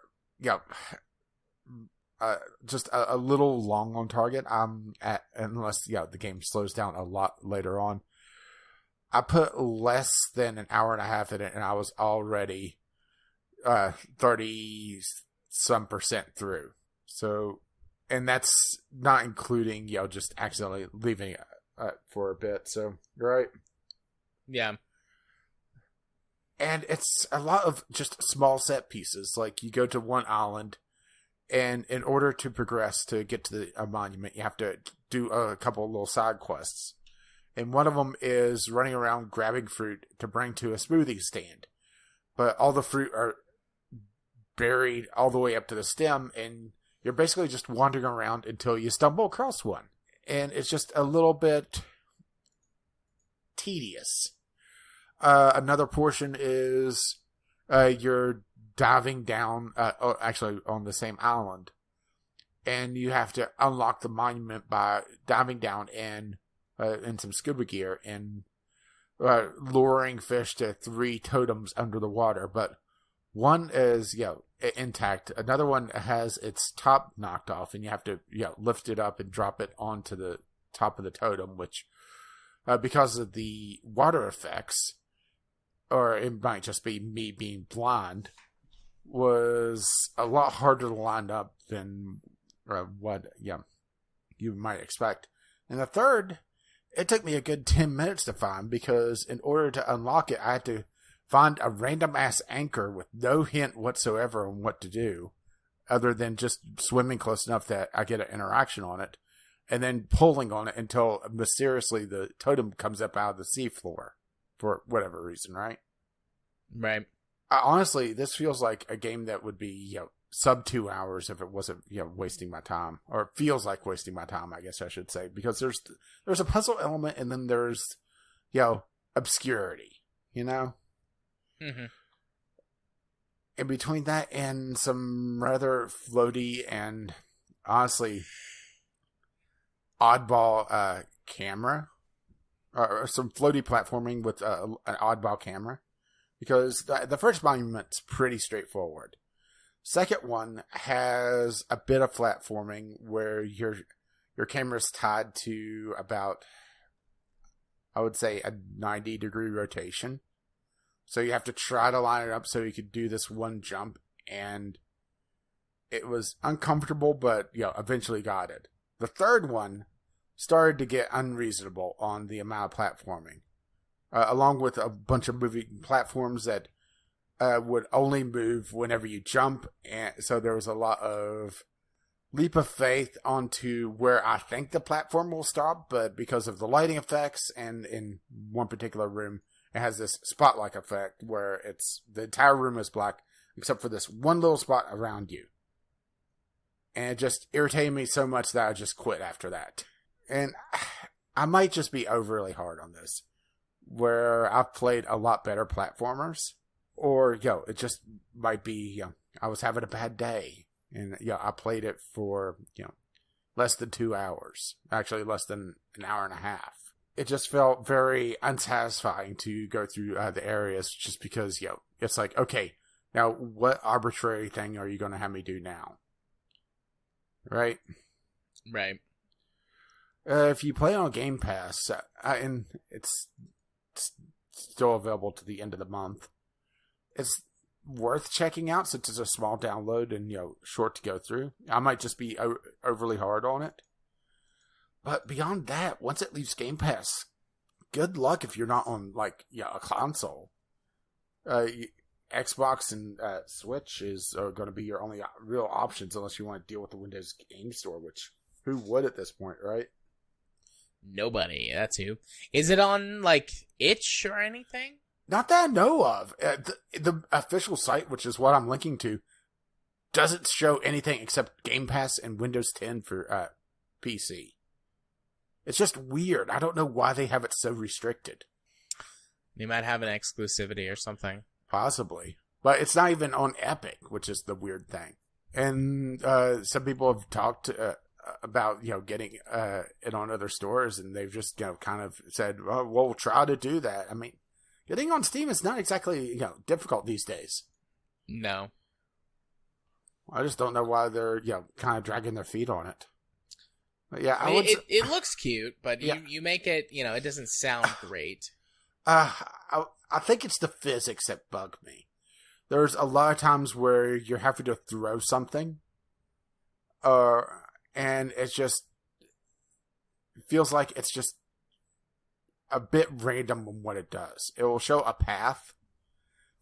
just a little long on target. Unless the game slows down a lot later on. I put less than an hour and a half in it, and I was already 30-some% through. So, and that's not including just accidentally leaving for a bit. So, right? Yeah. And it's a lot of just small set pieces. Like, you go to one island, and in order to progress to get to a monument, you have to do a couple of little side quests. And one of them is running around grabbing fruit to bring to a smoothie stand. But all the fruit are buried all the way up to the stem, and you're basically just wandering around until you stumble across one. And it's just a little bit tedious. Another portion is you're diving down, actually on the same island, and you have to unlock the monument by diving down in some scuba gear and luring fish to 3 totems under the water. But one is intact. Another one has its top knocked off, and you have to lift it up and drop it onto the top of the totem, which because of the water effects, or it might just be me being blind, was a lot harder to line up than what you might expect. And the third, it took me a good 10 minutes to find, because in order to unlock it, I had to find a random ass anchor with no hint whatsoever on what to do, other than just swimming close enough that I get an interaction on it, and then pulling on it until mysteriously the totem comes up out of the seafloor for whatever reason, right? Right. Honestly, this feels like a game that would be, sub 2 hours if it wasn't, wasting my time. Or it feels like wasting my time, I guess I should say. Because there's a puzzle element and then there's, obscurity, Mm-hmm. In between that and some rather floaty and, honestly, oddball camera. Or some floaty platforming with an oddball camera. Because the first monument's pretty straightforward. Second one has a bit of platforming where your camera's tied to about, I would say, a 90-degree rotation. So you have to try to line it up so you could do this one jump, and it was uncomfortable, but eventually got it. The third one started to get unreasonable on the amount of platforming, along with a bunch of moving platforms that would only move whenever you jump, and so there was a lot of leap of faith onto where I think the platform will stop, but because of the lighting effects, and in one particular room, it has this spotlight effect where the entire room is black except for this one little spot around you. And it just irritated me so much that I just quit after that. And I might just be overly hard on this, where I've played a lot better platformers, or, it just might be, I was having a bad day, and, I played it for, less than 2 hours, actually less than an hour and a half. It just felt very unsatisfying to go through the areas just because, it's like, okay, now what arbitrary thing are you going to have me do now? Right? Right. If you play on Game Pass, and it's still available to the end of the month, it's worth checking out since it's a small download and, short to go through. I might just be overly hard on it. But beyond that, once it leaves Game Pass, good luck if you're not on, a console. Xbox and Switch are going to be your only real options unless you want to deal with the Windows Game Store, which who would at this point, right? Nobody. That's who. Is it on, itch or anything? Not that I know of. The official site, which is what I'm linking to, doesn't show anything except Game Pass and Windows 10 for PC. It's just weird. I don't know why they have it so restricted. They might have an exclusivity or something. Possibly. But it's not even on Epic, which is the weird thing. And some people have talked about, getting it on other stores, and they've just, kind of said, well, we'll try to do that. I mean, getting on Steam is not exactly, difficult these days. No. I just don't know why they're, kind of dragging their feet on it. But yeah, it looks cute, but you make it, it doesn't sound great. I think it's the physics that bug me. There's a lot of times where you're having to throw something, and it just feels like it's just a bit random on what it does. It will show a path,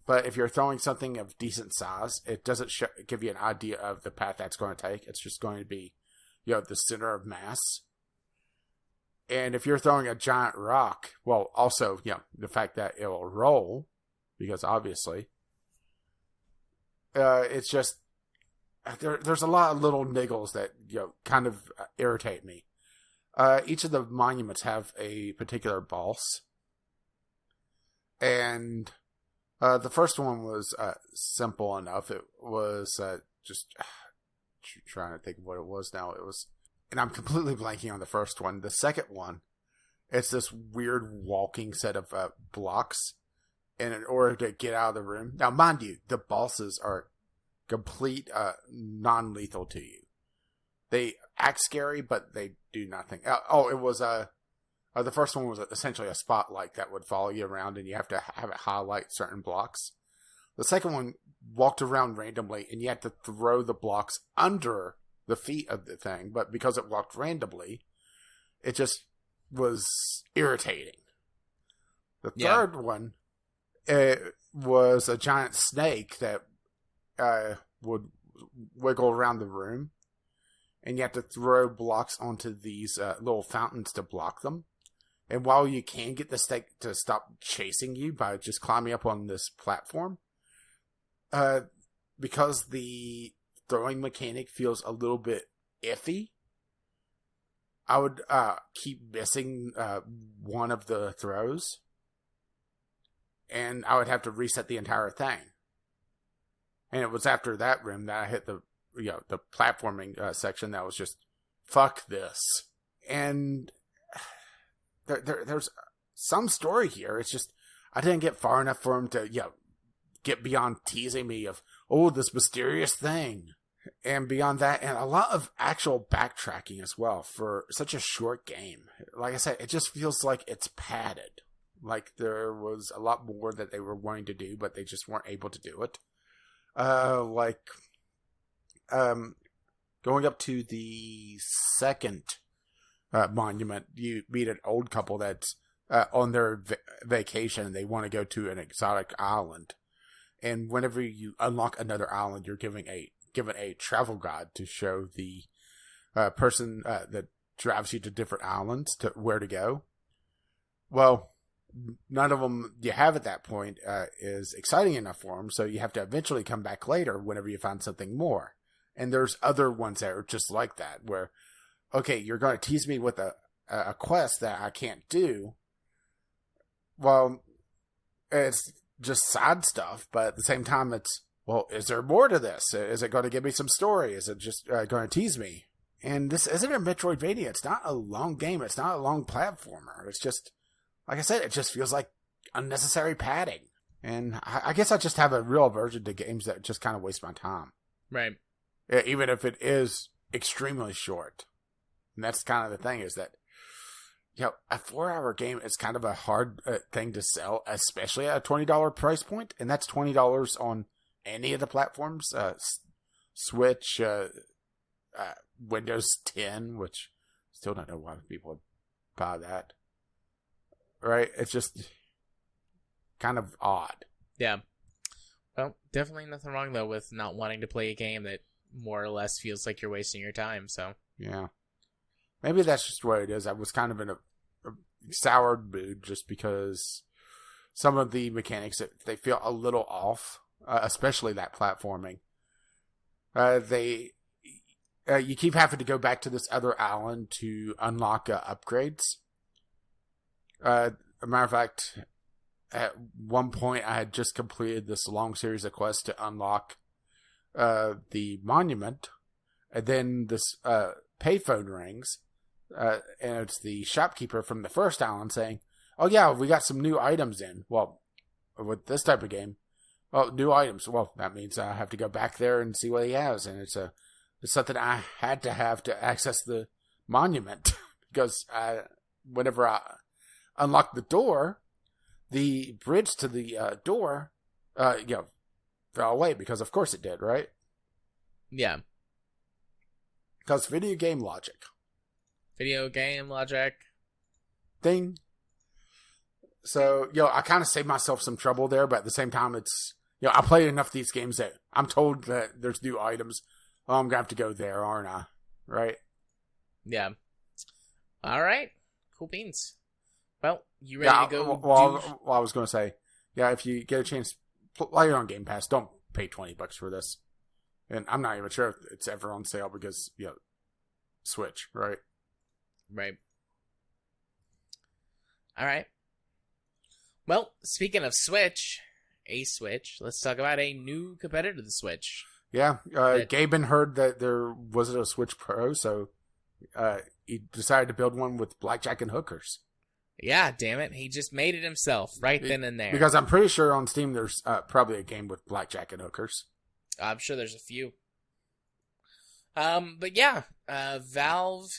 but if you're throwing something of decent size, it doesn't give you an idea of the path that's going to take. It's just going to be, the center of mass. And if you're throwing a giant rock, well, also, the fact that it will roll, because obviously, it's just, there's a lot of little niggles that, kind of irritate me. Each of the monuments have a particular boss. And the first one was simple enough. It was just trying to think of what it was now. It was, and I'm completely blanking on the first one. The second one, it's this weird walking set of blocks. And in order to get out of the room, now mind you, the bosses are complete non-lethal to you. They act scary, but they do nothing. It was the first one was essentially a spotlight that would follow you around, and you have to have it highlight certain blocks. The second one walked around randomly, and you had to throw the blocks under the feet of the thing, but because it walked randomly, it just was irritating. The third one, it was a giant snake that would wiggle around the room, and you have to throw blocks onto these little fountains to block them. And while you can get the snake to stop chasing you by just climbing up on this platform, because the throwing mechanic feels a little bit iffy, I would keep missing one of the throws, and I would have to reset the entire thing. And it was after that rim that I hit the platforming section that was just, fuck this. And there's some story here. It's just, I didn't get far enough for him to, get beyond teasing me of, oh, this mysterious thing. And beyond that, and a lot of actual backtracking as well for such a short game. Like I said, it just feels like it's padded. Like there was a lot more that they were wanting to do, but they just weren't able to do it. Going up to the second monument, you meet an old couple that's on their vacation. They want to go to an exotic island. And whenever you unlock another island, you're given a travel guide to show the person that drives you to different islands to where to go. Well, none of them you have at that point is exciting enough for them, so you have to eventually come back later whenever you find something more. And there's other ones that are just like that, where, okay, you're going to tease me with a quest that I can't do. Well, it's just side stuff, but at the same time, it's, well, is there more to this? Is it going to give me some story? Is it just going to tease me? And this isn't a Metroidvania. It's not a long game. It's not a long platformer. It's just, like I said, it just feels like unnecessary padding. And I guess I just have a real aversion to games that just kind of waste my time. Right. Even if it is extremely short. And that's kind of the thing, is that, a 4-hour game is kind of a hard thing to sell, especially at a $20 price point. And that's $20 on any of the platforms. Switch, Windows 10, which still don't know why people would buy that. Right? It's just kind of odd. Yeah. Well, definitely nothing wrong, though, with not wanting to play a game that more or less feels like you're wasting your time, so. Yeah. Maybe that's just what it is. I was kind of in a soured mood just because some of the mechanics, they feel a little off, especially that platforming. You keep having to go back to this other island to unlock upgrades. As a matter of fact, at one point I had just completed this long series of quests to unlock the monument, and then this payphone rings, and it's the shopkeeper from the first island saying, "Oh yeah, we got some new items in." Well, with this type of game, well, new items. Well, that means I have to go back there and see what he has, and it's something I had to have to access the monument because whenever I unlocked the door, the bridge to the door, fell away because of course it did, right? Yeah. Because video game logic. Video game logic. Ding. So, I kind of saved myself some trouble there, but at the same time, it's, I played enough of these games that I'm told that there's new items. Well, I'm going to have to go there, aren't I? Right? Yeah. All right. Cool beans. Well, you ready to go? Well, I was going to say, if you get a chance, play it on Game Pass. Don't pay $20 for this. And I'm not even sure if it's ever on sale because, Switch, right? Right. All right. Well, speaking of Switch, let's talk about a new competitor to the Switch. Yeah, Gaben heard that there wasn't a Switch Pro, so he decided to build one with blackjack and hookers. Yeah, damn it. He just made it himself right then and there. Because I'm pretty sure on Steam there's probably a game with blackjack and hookers. I'm sure there's a few. But yeah, Valve...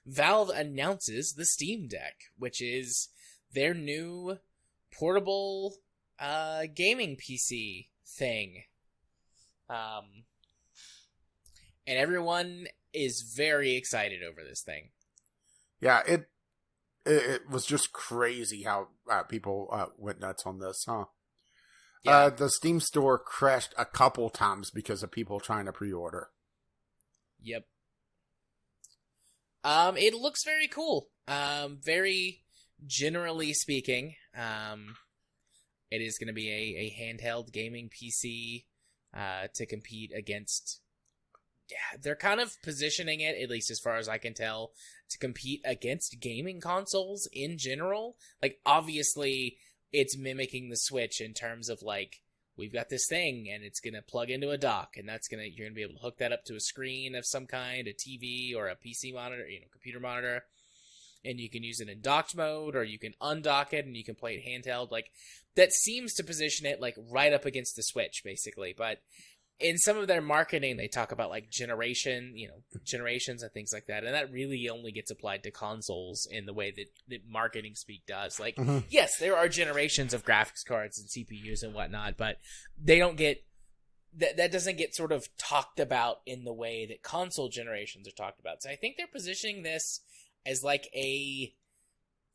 Valve announces the Steam Deck, which is their new portable gaming PC thing. And everyone is very excited over this thing. Yeah, it was just crazy how people went nuts on this, huh? Yeah. The Steam store crashed a couple times because of people trying to pre-order. Yep. It looks very cool. Very generally speaking. It is going to be a handheld gaming PC to compete against. Yeah, they're kind of positioning it, at least as far as I can tell, to compete against gaming consoles in general. Like, obviously, it's mimicking the Switch in terms of, like, we've got this thing, and it's going to plug into a dock, and you're going to be able to hook that up to a screen of some kind, a TV or a PC monitor, computer monitor, and you can use it in docked mode, or you can undock it, and you can play it handheld. Like, that seems to position it, like, right up against the Switch, basically, but in some of their marketing, they talk about, like, generations and things like that, and that really only gets applied to consoles in the way that marketing speak does. Like, yes, there are generations of graphics cards and CPUs and whatnot, but they don't get... That doesn't get sort of talked about in the way that console generations are talked about. So I think they're positioning this as, like, a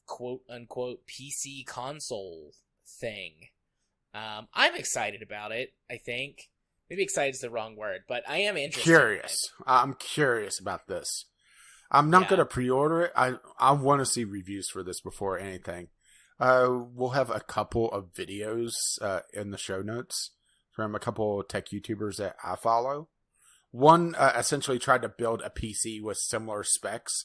quote-unquote PC console thing. I'm excited about it, I think. Maybe excited is the wrong word, but I am interested. Curious. I'm curious about this. I'm not going to pre-order it. I want to see reviews for this before anything. We'll have a couple of videos in the show notes from a couple of tech YouTubers that I follow. One essentially tried to build a PC with similar specs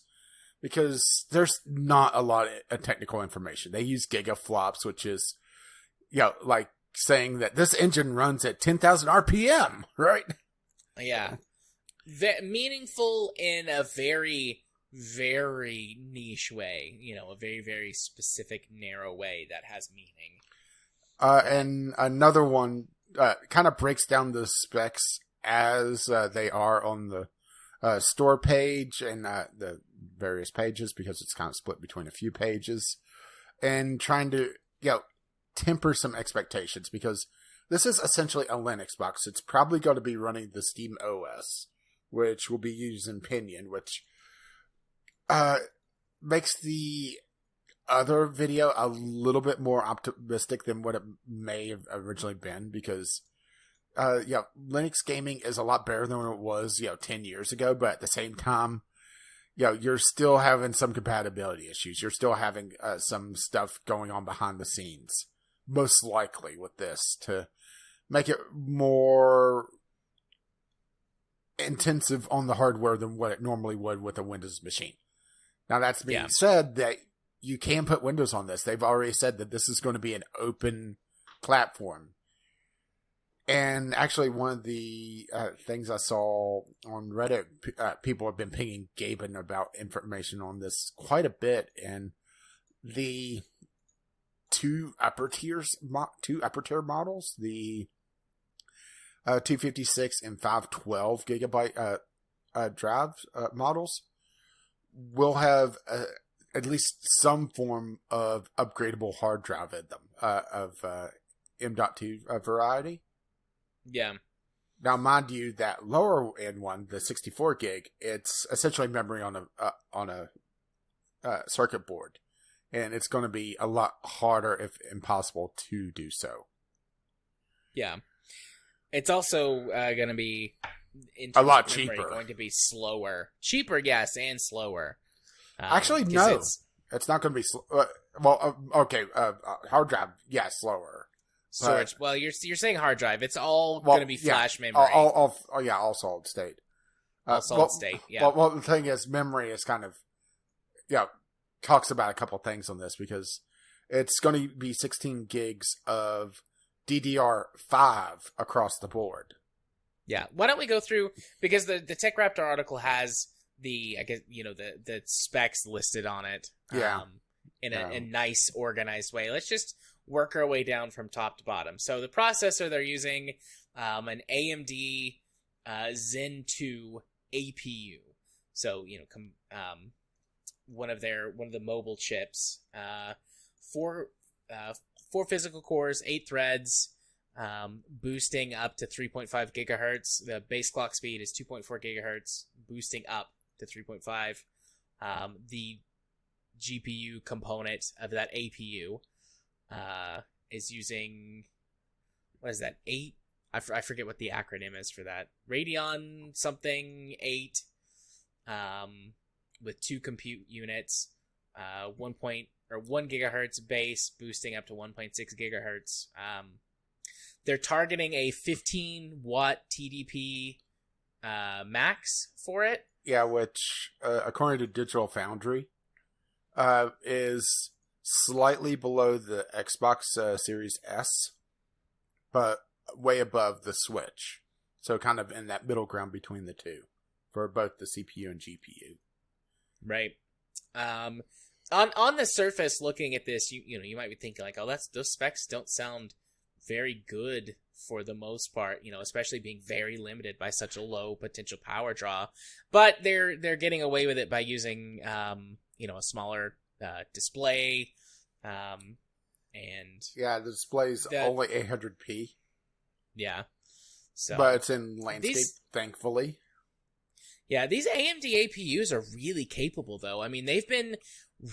because there's not a lot of technical information. They use gigaflops, which is, like, saying that this engine runs at 10,000 RPM, right? Yeah. Meaningful in a very, very niche way. A very, very specific, narrow way that has meaning. And another one kind of breaks down the specs as they are on the store page and the various pages, because it's kind of split between a few pages, and trying to, temper some expectations, because this is essentially a Linux box. It's probably going to be running the Steam OS, which will be using Pinion, which makes the other video a little bit more optimistic than what it may have originally been, because Linux gaming is a lot better than it was 10 years ago, but at the same time, you're still having some compatibility issues. You're still having some stuff going on behind the scenes, most likely with this, to make it more intensive on the hardware than what it normally would with a Windows machine. Now, that's being said, that you can put Windows on this. They've already said that this is going to be an open platform. And actually, one of the things I saw on Reddit, people have been pinging Gaben about information on this quite a bit, and the two upper tier models, the 256 and 512 gigabyte drive models, will have at least some form of upgradable hard drive in them of M.2 variety. Yeah. Now, mind you, that lower end one, the 64 gig, it's essentially memory on a circuit board, and it's going to be a lot harder, if impossible, to do so. Yeah, it's also going to be a lot cheaper. Going to be slower, yes, and slower. Actually, no, it's not going to be. Hard drive, slower. Storage. Well, you're saying hard drive. It's all going to be flash memory. All solid state. All solid state. Yeah. Well, the thing is, memory is kind of, talks about a couple things on this, because it's going to be 16 gigs of DDR5 across the board. Yeah. Why don't we go through, because the Tech Raptor article has the specs listed on it. Yeah. In a nice, organized way. Let's just work our way down from top to bottom. So the processor they're using, an AMD Zen 2 APU. So one of the mobile chips. Four physical cores, 8 threads, boosting up to 3.5 gigahertz. The base clock speed is 2.4 gigahertz, boosting up to 3.5. The GPU component of that APU is using, what is that, 8? I forget what the acronym is for that. Radeon something 8, with 2 compute units, 1.8 or 1 gigahertz base, boosting up to 1.6 gigahertz. They're targeting a 15 watt TDP max for it. Yeah, which according to Digital Foundry, is slightly below the Xbox Series S, but way above the Switch. So kind of in that middle ground between the two for both the CPU and GPU. Right. On the surface, looking at this, you might be thinking like, oh, those specs don't sound very good for the most part, especially being very limited by such a low potential power draw. But they're getting away with it by using a smaller display, and yeah, the display's only 800p. Yeah, so but it's in landscape, thankfully. Yeah, these AMD APUs are really capable, though. I mean, they've been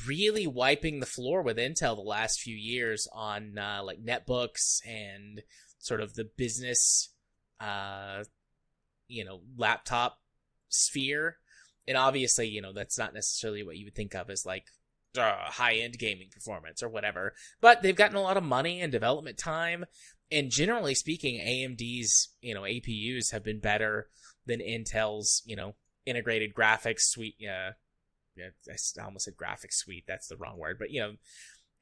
really wiping the floor with Intel the last few years on like netbooks and sort of the business, laptop sphere. And obviously, that's not necessarily what you would think of as like high-end gaming performance or whatever. But they've gotten a lot of money and development time. And generally speaking, AMD's, APUs have been better than Intel's, integrated graphics suite. I almost said graphics suite. That's the wrong word. But,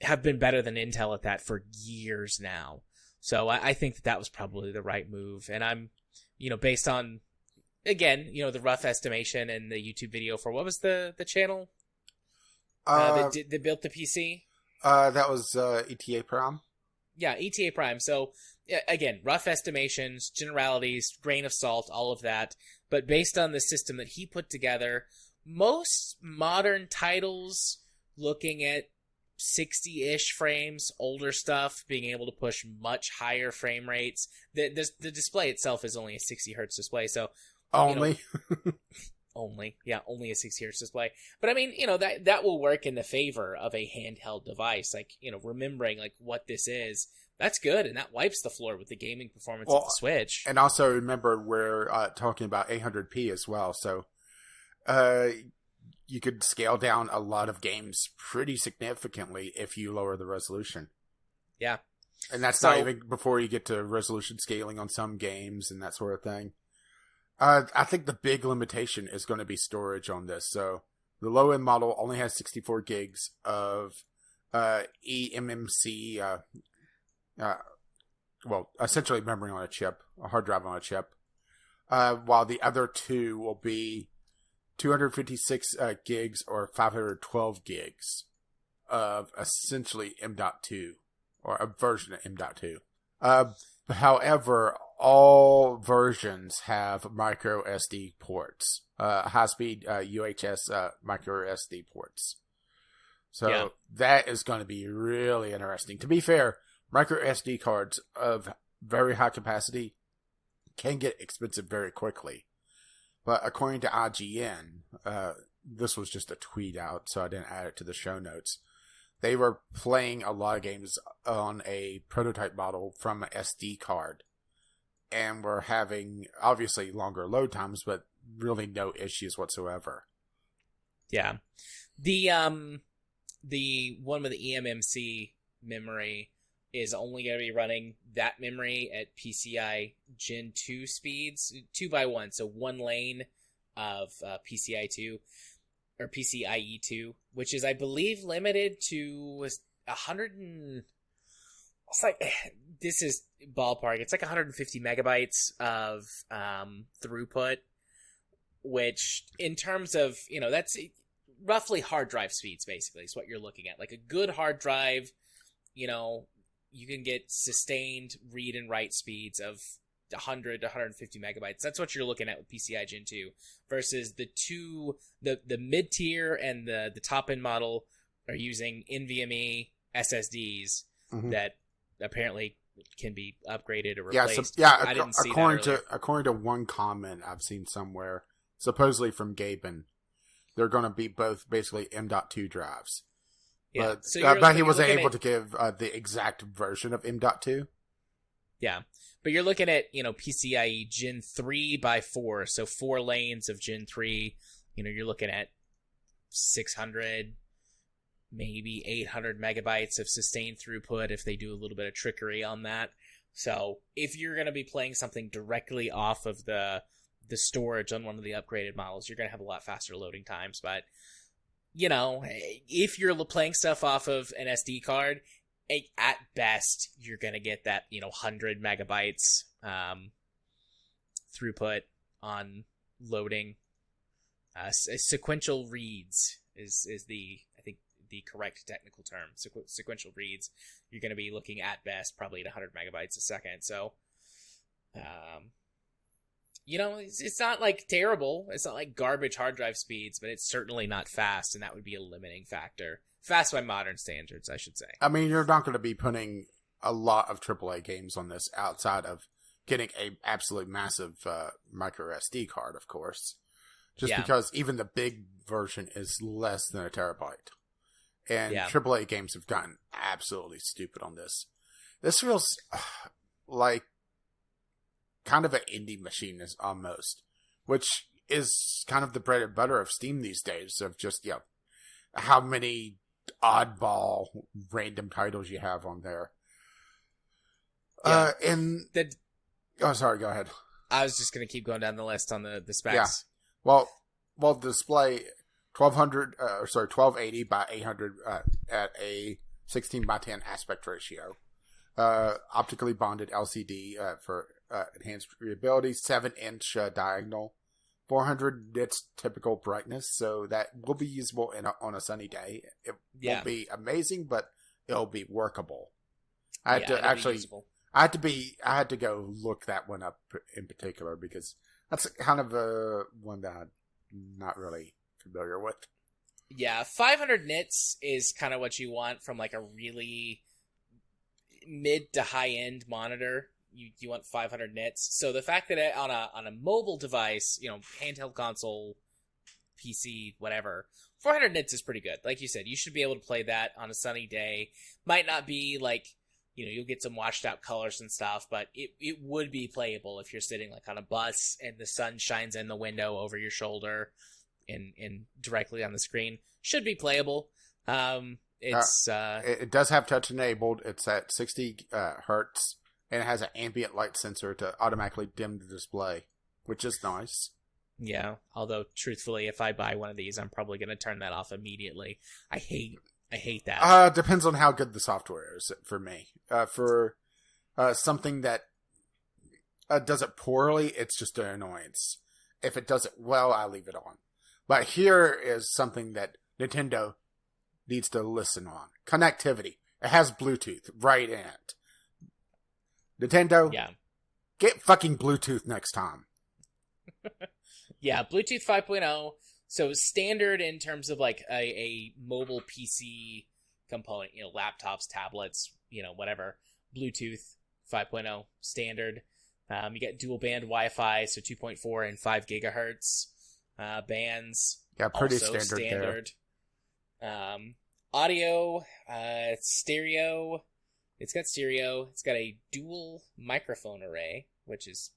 have been better than Intel at that for years now. So I think that was probably the right move. And I'm, based on, again, the rough estimation and the YouTube video for what was the channel that built the PC? That was ETA Prime. Yeah, ETA Prime. So, again, rough estimations, generalities, grain of salt, all of that. But based on the system that he put together, most modern titles looking at 60-ish frames, older stuff, being able to push much higher frame rates. The display itself is only a 60 hertz display, so... Only? Only a 60 hertz display. But I mean, that will work in the favor of a handheld device. Like, remembering like what this is, that's good, and that wipes the floor with the gaming performance of the Switch. And also remember, we're talking about 800p as well, so you could scale down a lot of games pretty significantly if you lower the resolution. Yeah. And that's not even before you get to resolution scaling on some games and that sort of thing. I think the big limitation is going to be storage on this. So the low-end model only has 64 gigs of eMMC, essentially memory on a chip, a hard drive on a chip, while the other two will be 256 gigs or 512 gigs of essentially M.2, or a version of M.2. However, all versions have micro SD ports, high-speed UHS micro SD ports. So that is going to be really interesting. To be fair, micro SD cards of very high capacity can get expensive very quickly. But according to IGN, this was just a tweet out, so I didn't add it to the show notes. They were playing a lot of games on a prototype model from an SD card. And were having, obviously, longer load times, but really no issues whatsoever. Yeah. The one with the eMMC memory is only going to be running that memory at PCI Gen 2 speeds, 2x1, so one lane of PCI 2, or PCIe 2, which is, I believe, limited to 100 and... It's like, this is ballpark. It's like 150 megabytes of throughput, which in terms of, that's roughly hard drive speeds, basically, is what you're looking at. Like a good hard drive, you can get sustained read and write speeds of 100 to 150 megabytes. That's what you're looking at with PCI Gen 2 versus the mid-tier and the top-end model are using NVMe SSDs that apparently can be upgraded or replaced. I didn't see according to one comment I've seen somewhere, supposedly from Gaben, they're going to be both basically M.2 drives. Yeah, but he wasn't able to give the exact version of M.2. Yeah, but you're looking at PCIe Gen 3x4, so 4 lanes of Gen 3. You're looking at 600 maybe 800 megabytes of sustained throughput if they do a little bit of trickery on that. So if you're going to be playing something directly off of the storage on one of the upgraded models, you're going to have a lot faster loading times. But, you know, if you're playing stuff off of an SD card, at best, you're going to get that, 100 megabytes throughput on loading. Sequential reads is the, I think, the correct technical term. Sequential reads, you're going to be looking at best probably at 100 megabytes a second. So, it's not like terrible. It's not like garbage hard drive speeds, but it's certainly not fast, and that would be a limiting factor. Fast by modern standards, I should say. I mean, you're not going to be putting a lot of AAA games on this outside of getting a absolute massive micro SD card, of course. Just because even the big version is less than a terabyte. And AAA games have gotten absolutely stupid on this. This feels like kind of an indie machine almost, which is kind of the bread and butter of Steam these days, of just, how many oddball random titles you have on there. Sorry, go ahead. I was just going to keep going down the list on the specs. Yeah. Well, display 1280 by 800 at a 16 by 10 aspect ratio. Optically bonded LCD for enhanced readability, 7-inch diagonal, 400 nits typical brightness, so that will be usable on a sunny day. It won't be amazing, but it'll be workable. I had to go look that one up in particular because that's kind of one that I'm not really familiar with. Yeah, 500 nits is kind of what you want from like a really mid to high end monitor. You want 500 nits. So the fact that on a mobile device, handheld console, PC, whatever, 400 nits is pretty good. Like you said, you should be able to play that on a sunny day. Might not be like, you'll get some washed out colors and stuff, but it would be playable if you're sitting like on a bus and the sun shines in the window over your shoulder and directly on the screen. Should be playable. It does have touch enabled. It's at 60 hertz. And it has an ambient light sensor to automatically dim the display, which is nice. Yeah, although truthfully, if I buy one of these, I'm probably going to turn that off immediately. I hate that. Depends on how good the software is for me. For something that does it poorly, it's just an annoyance. If it does it well, I leave it on. But here is something that Nintendo needs to listen on. Connectivity. It has Bluetooth right in it. Nintendo, get fucking Bluetooth next time. Yeah, Bluetooth 5.0. So standard in terms of like a mobile PC component, laptops, tablets, whatever. Bluetooth 5.0 standard. You get dual band Wi-Fi, so 2.4 and 5 gigahertz bands. Yeah, pretty also standard. Audio, stereo. It's got stereo. It's got a dual microphone array, which is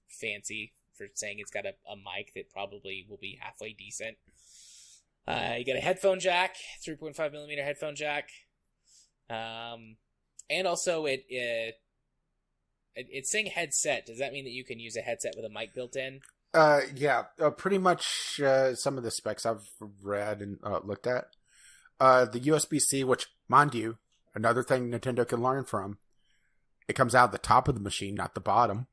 fancy for saying it's got a mic that probably will be halfway decent. You got a headphone jack, 3.5 millimeter headphone jack. And also it's saying headset. Does that mean that you can use a headset with a mic built in? Pretty much some of the specs I've read and looked at. The USB-C, which, mind you, another thing Nintendo can learn from, it comes out the top of the machine, not the bottom.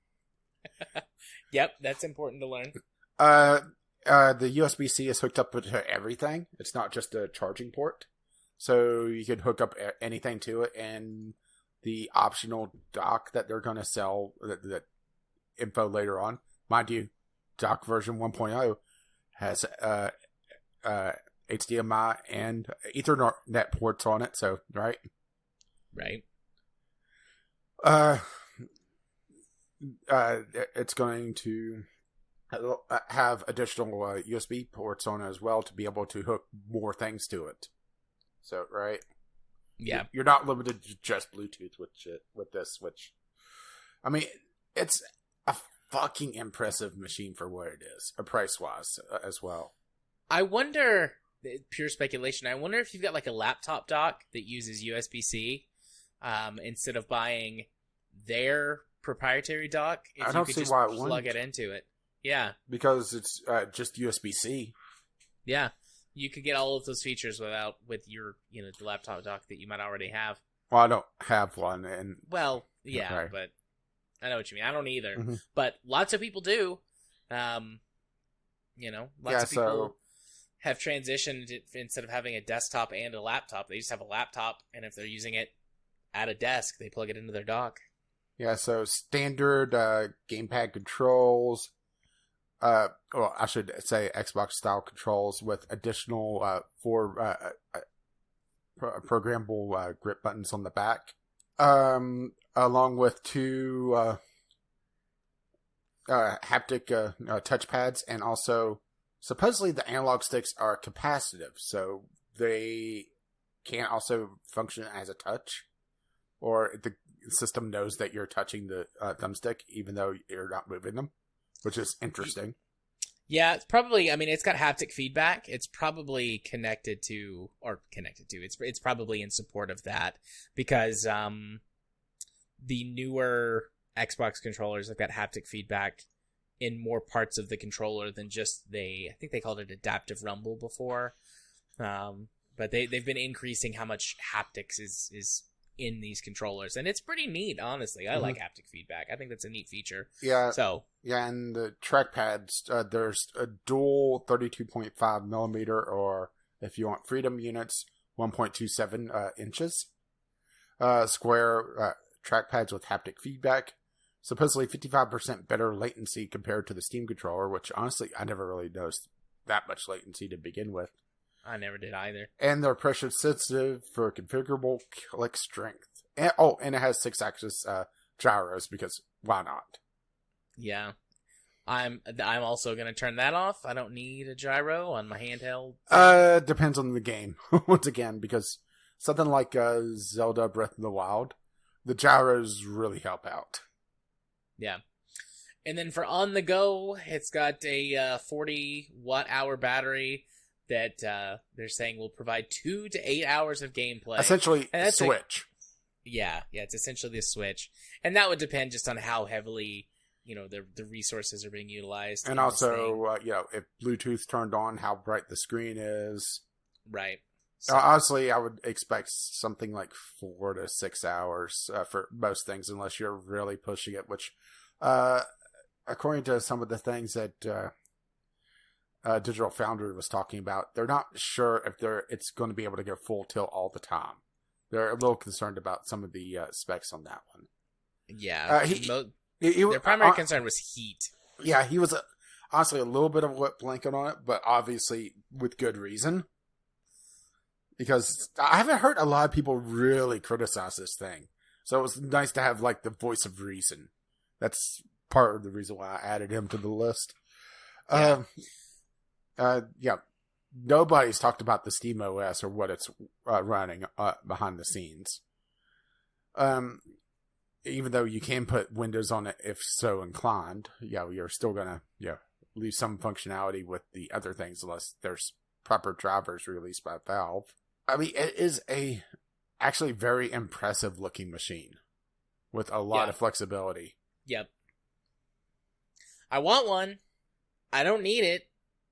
Yep, that's important to learn. The USB-C is hooked up to everything. It's not just a charging port. So you can hook up anything to it, and the optional dock that they're going to sell, that info later on, mind you, dock version 1.0 has HDMI and Ethernet ports on it, so, right? Right. It's going to have additional USB ports on it as well to be able to hook more things to it. So, right? Yeah. You're not limited to just Bluetooth with this, which, I mean, it's a fucking impressive machine for what it is, price-wise as well. I wonder pure speculation. I wonder if you've got like a laptop dock that uses USB-C instead of buying their proprietary dock. If I you don't could see just why it plug wouldn't. it into it. Yeah. Because it's just USB-C. Yeah. You could get all of those features with your, the laptop dock that you might already have. Well, I don't have one, and Well, yeah, okay. but I know what you mean. I don't either, Mhm. but lots of people do. Lots of people have transitioned instead of having a desktop and a laptop. They just have a laptop, and if they're using it at a desk, they plug it into their dock. Yeah, so standard gamepad controls. Well, I should say Xbox style controls with additional 4 programmable grip buttons on the back, along with 2 haptic touchpads, and also supposedly the analog sticks are capacitive, so they can also function as a touch, or the system knows that you're touching the thumbstick even though you're not moving them, which is interesting. Yeah, it's probably, it's got haptic feedback. It's probably it's probably in support of that, because the newer Xbox controllers have got haptic feedback in more parts of the controller than just I think they called it adaptive rumble before. But they've been increasing how much haptics is in these controllers, and it's pretty neat, honestly. I like haptic feedback. I think that's a neat feature. Yeah. So yeah, and the trackpads, there's a dual 32.5 millimeter, or if you want freedom units, 1.27 inches. Square trackpads with haptic feedback. Supposedly 55% better latency compared to the Steam controller, which honestly I never really noticed that much latency to begin with. I never did either. And they're pressure sensitive for configurable click strength. And it has 6-axis gyros, because why not? Yeah. I'm also going to turn that off. I don't need a gyro on my handheld. Depends on the game, once again, because something like Zelda Breath of the Wild, the gyros really help out. Yeah. And then for on the go, it's got a 40 watt-hour battery that they're saying will provide 2 to 8 hours of gameplay. Essentially, a Switch. It's essentially the Switch. And that would depend just on how heavily, the resources are being utilized. And also, if Bluetooth turned on, how bright the screen is. Right. So, honestly, I would expect something like 4 to 6 hours for most things, unless you're really pushing it, which, according to some of the things that Digital Foundry was talking about, they're not sure if it's going to be able to go full tilt all the time. They're a little concerned about some of the specs on that one. Yeah. Their primary concern was heat. Yeah, he was honestly a little bit of a wet blanket on it, but obviously with good reason. Because I haven't heard a lot of people really criticize this thing. So it was nice to have like the voice of reason. That's part of the reason why I added him to the list. Yeah. Nobody's talked about the Steam OS or what it's running behind the scenes. Even though you can put Windows on it if so inclined, you're still gonna leave some functionality with the other things unless there's proper drivers released by Valve. It is a actually very impressive looking machine with a lot of flexibility. Yep. I want one. I don't need it.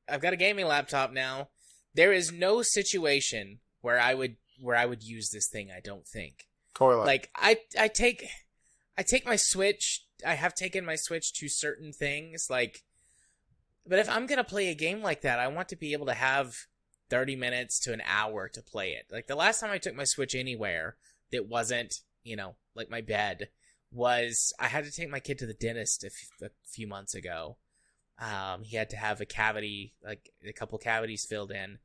I've got a gaming laptop now. There is no situation where I would use this thing, I don't think. Toilet. Like I take my Switch. I have taken my Switch to certain things, but if I'm going to play a game like that, I want to be able to have 30 minutes to an hour to play it. Like the last time I took my Switch anywhere that wasn't, like my bed, was I had to take my kid to the dentist a few months ago. He had to have a cavity, like a couple cavities filled in.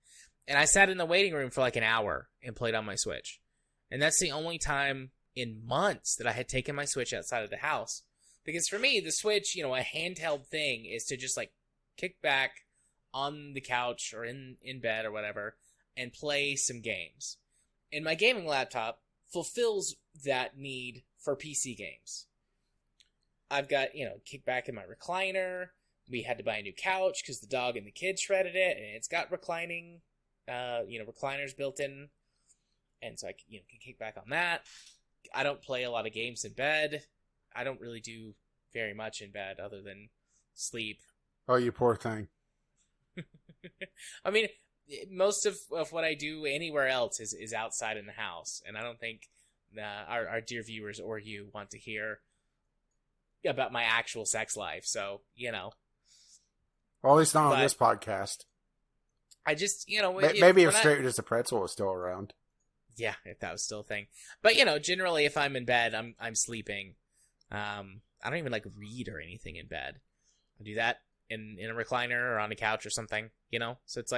And I sat in the waiting room for like an hour and played on my Switch. And that's the only time in months that I had taken my Switch outside of the house. Because for me, the Switch, a handheld thing is to just like kick back on the couch or in bed or whatever and play some games. And my gaming laptop fulfills that need for PC games. I've got, kick back in my recliner. We had to buy a new couch because the dog and the kids shredded it, and it's got reclining recliners built in, and so I can kick back on that. I don't play a lot of games in bed. I don't really do very much in bed other than sleep. Oh, you poor thing. I mean, most of what I do anywhere else is outside in the house, and I don't think our dear viewers or you want to hear about my actual sex life. So, Well, at least not on this podcast. I just, maybe if Straight as a Pretzel was still around. Yeah, if that was still a thing. But, generally if I'm in bed, I'm sleeping. I don't even read or anything in bed. I do that in a recliner or on a couch or something, So it's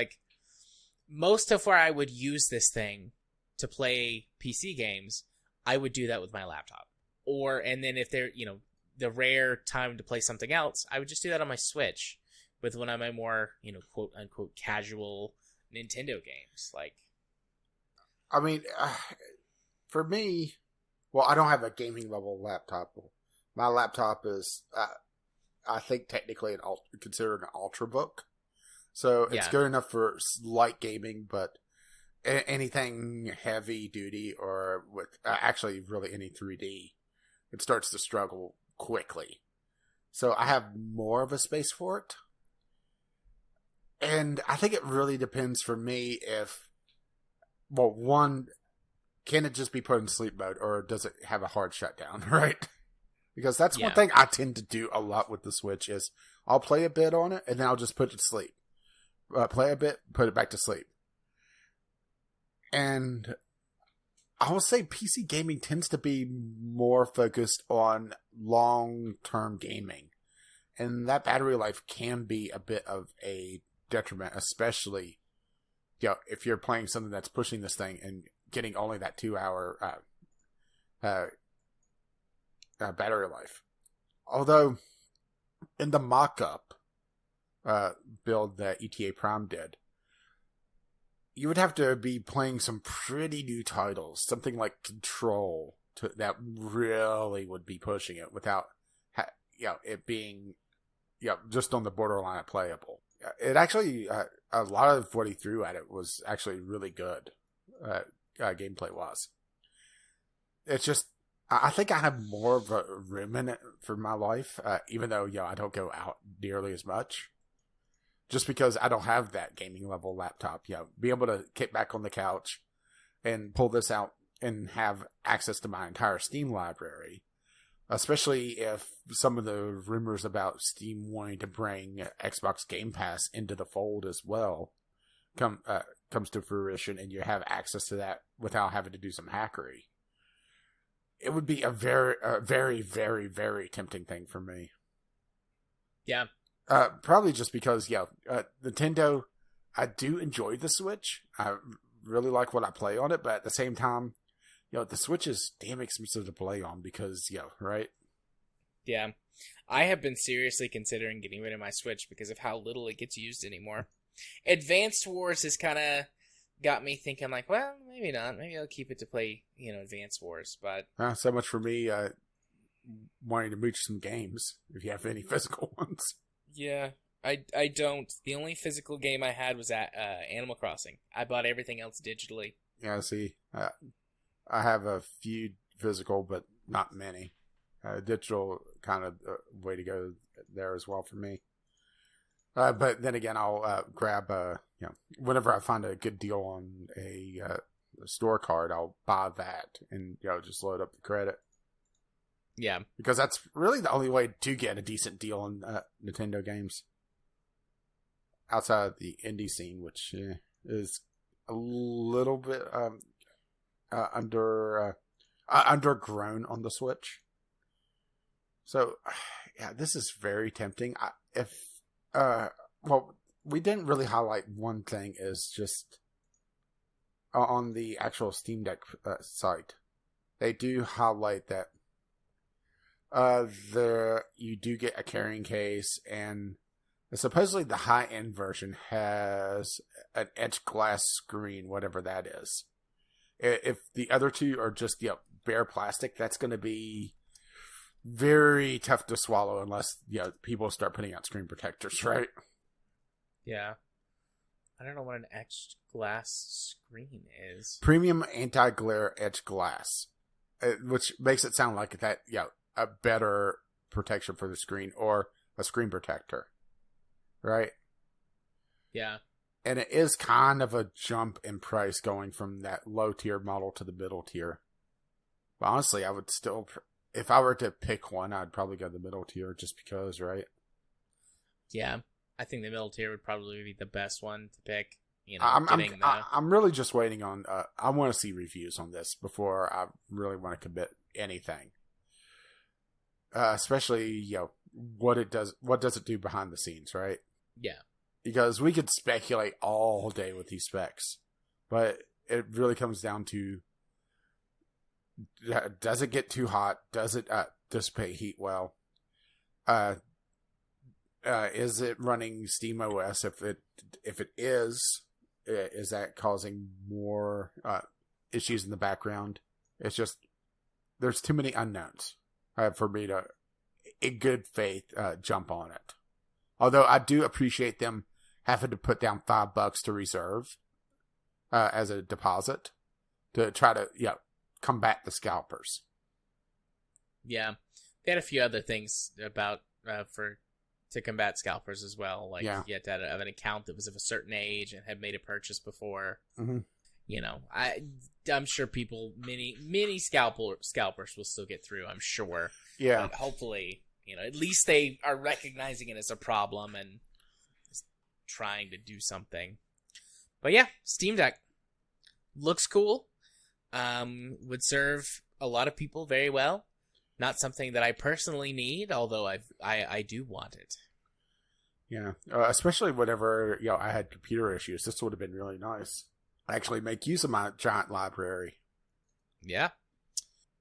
most of where I would use this thing to play PC games, I would do that with my laptop. And then if there, the rare time to play something else, I would just do that on my Switch with one of my more, quote unquote casual Nintendo games. I mean, for me, well, I don't have a gaming level laptop. My laptop is, I think technically considered an Ultrabook. So it's good enough for light gaming, but anything heavy duty or with actually really any 3D, it starts to struggle quickly. So I have more of a space for it. And I think it really depends for me if, well, one, can it just be put in sleep mode or does it have a hard shutdown, right? Because that's one thing I tend to do a lot with the Switch is I'll play a bit on it and then I'll just put it to sleep. Play a bit, put it back to sleep. And I will say PC gaming tends to be more focused on long-term gaming. And that battery life can be a bit of a detriment, especially if you're playing something that's pushing this thing and getting only that 2-hour battery life. Although, in the mock-up build that ETA Prime did, you would have to be playing some pretty new titles, something like Control, that really would be pushing it without it being just on the borderline of playable. It actually, a lot of what he threw at it was actually really good, gameplay-wise. It's just, I think I have more of a room in it for my life, even though, I don't go out nearly as much. Just because I don't have that gaming level laptop, be able to kick back on the couch and pull this out and have access to my entire Steam library. Especially if some of the rumors about Steam wanting to bring Xbox Game Pass into the fold as well comes to fruition, and you have access to that without having to do some hackery. It would be a very, very, very, very tempting thing for me. Yeah. Probably just because, Nintendo, I do enjoy the Switch. I really like what I play on it, but at the same time, the Switch is damn expensive to play on because, right? Yeah. I have been seriously considering getting rid of my Switch because of how little it gets used anymore. Advanced Wars has kind of got me thinking well, maybe not. Maybe I'll keep it to play, Advanced Wars, but... so much for me wanting to mooch some games, if you have any physical ones. Yeah, I don't. The only physical game I had was at Animal Crossing. I bought everything else digitally. Yeah, see, I have a few physical, but not many. Digital kind of way to go there as well for me. But then again, I'll grab whenever I find a good deal on a store card, I'll buy that and just load up the credit. Yeah, because that's really the only way to get a decent deal on Nintendo games outside of the indie scene, which is a little bit undergrown on the Switch. So, this is very tempting. We didn't really highlight one thing is just on the actual Steam Deck site. They do highlight that you do get a carrying case, and supposedly the high-end version has an etched glass screen, whatever that is. If the other two are just bare plastic, that's going to be very tough to swallow unless people start putting out screen protectors, right? Yeah. I don't know what an etched glass screen is. Premium anti-glare etched glass, which makes it sound like that, a better protection for the screen or a screen protector, right? Yeah. And it is kind of a jump in price going from that low tier model to the middle tier. But honestly, I would still, if I were to pick one, I'd probably go the middle tier just because, right? Yeah. I think the middle tier would probably be the best one to pick. I'm really just waiting on. I want to see reviews on this before I really want to commit anything. Especially, what does it do behind the scenes, right? Yeah. Because we could speculate all day with these specs, but it really comes down to: does it get too hot? Does it dissipate heat well? Is it running SteamOS? If it is that causing more issues in the background? It's just there's too many unknowns for me to, in good faith, jump on it. Although I do appreciate them having to put down $5 to reserve as a deposit to try to combat the scalpers. Yeah, they had a few other things about to combat scalpers as well. Like you had to have an account that was of a certain age and had made a purchase before. Mm-hmm. I'm sure many scalpers will still get through. I'm sure. Yeah. But hopefully, at least they are recognizing it as a problem and trying to do something. But yeah, Steam Deck looks cool. Would serve a lot of people very well. Not something that I personally need, although I do want it. Yeah, especially whenever I had computer issues. This would have been really nice. Actually, make use of my giant library. Yeah.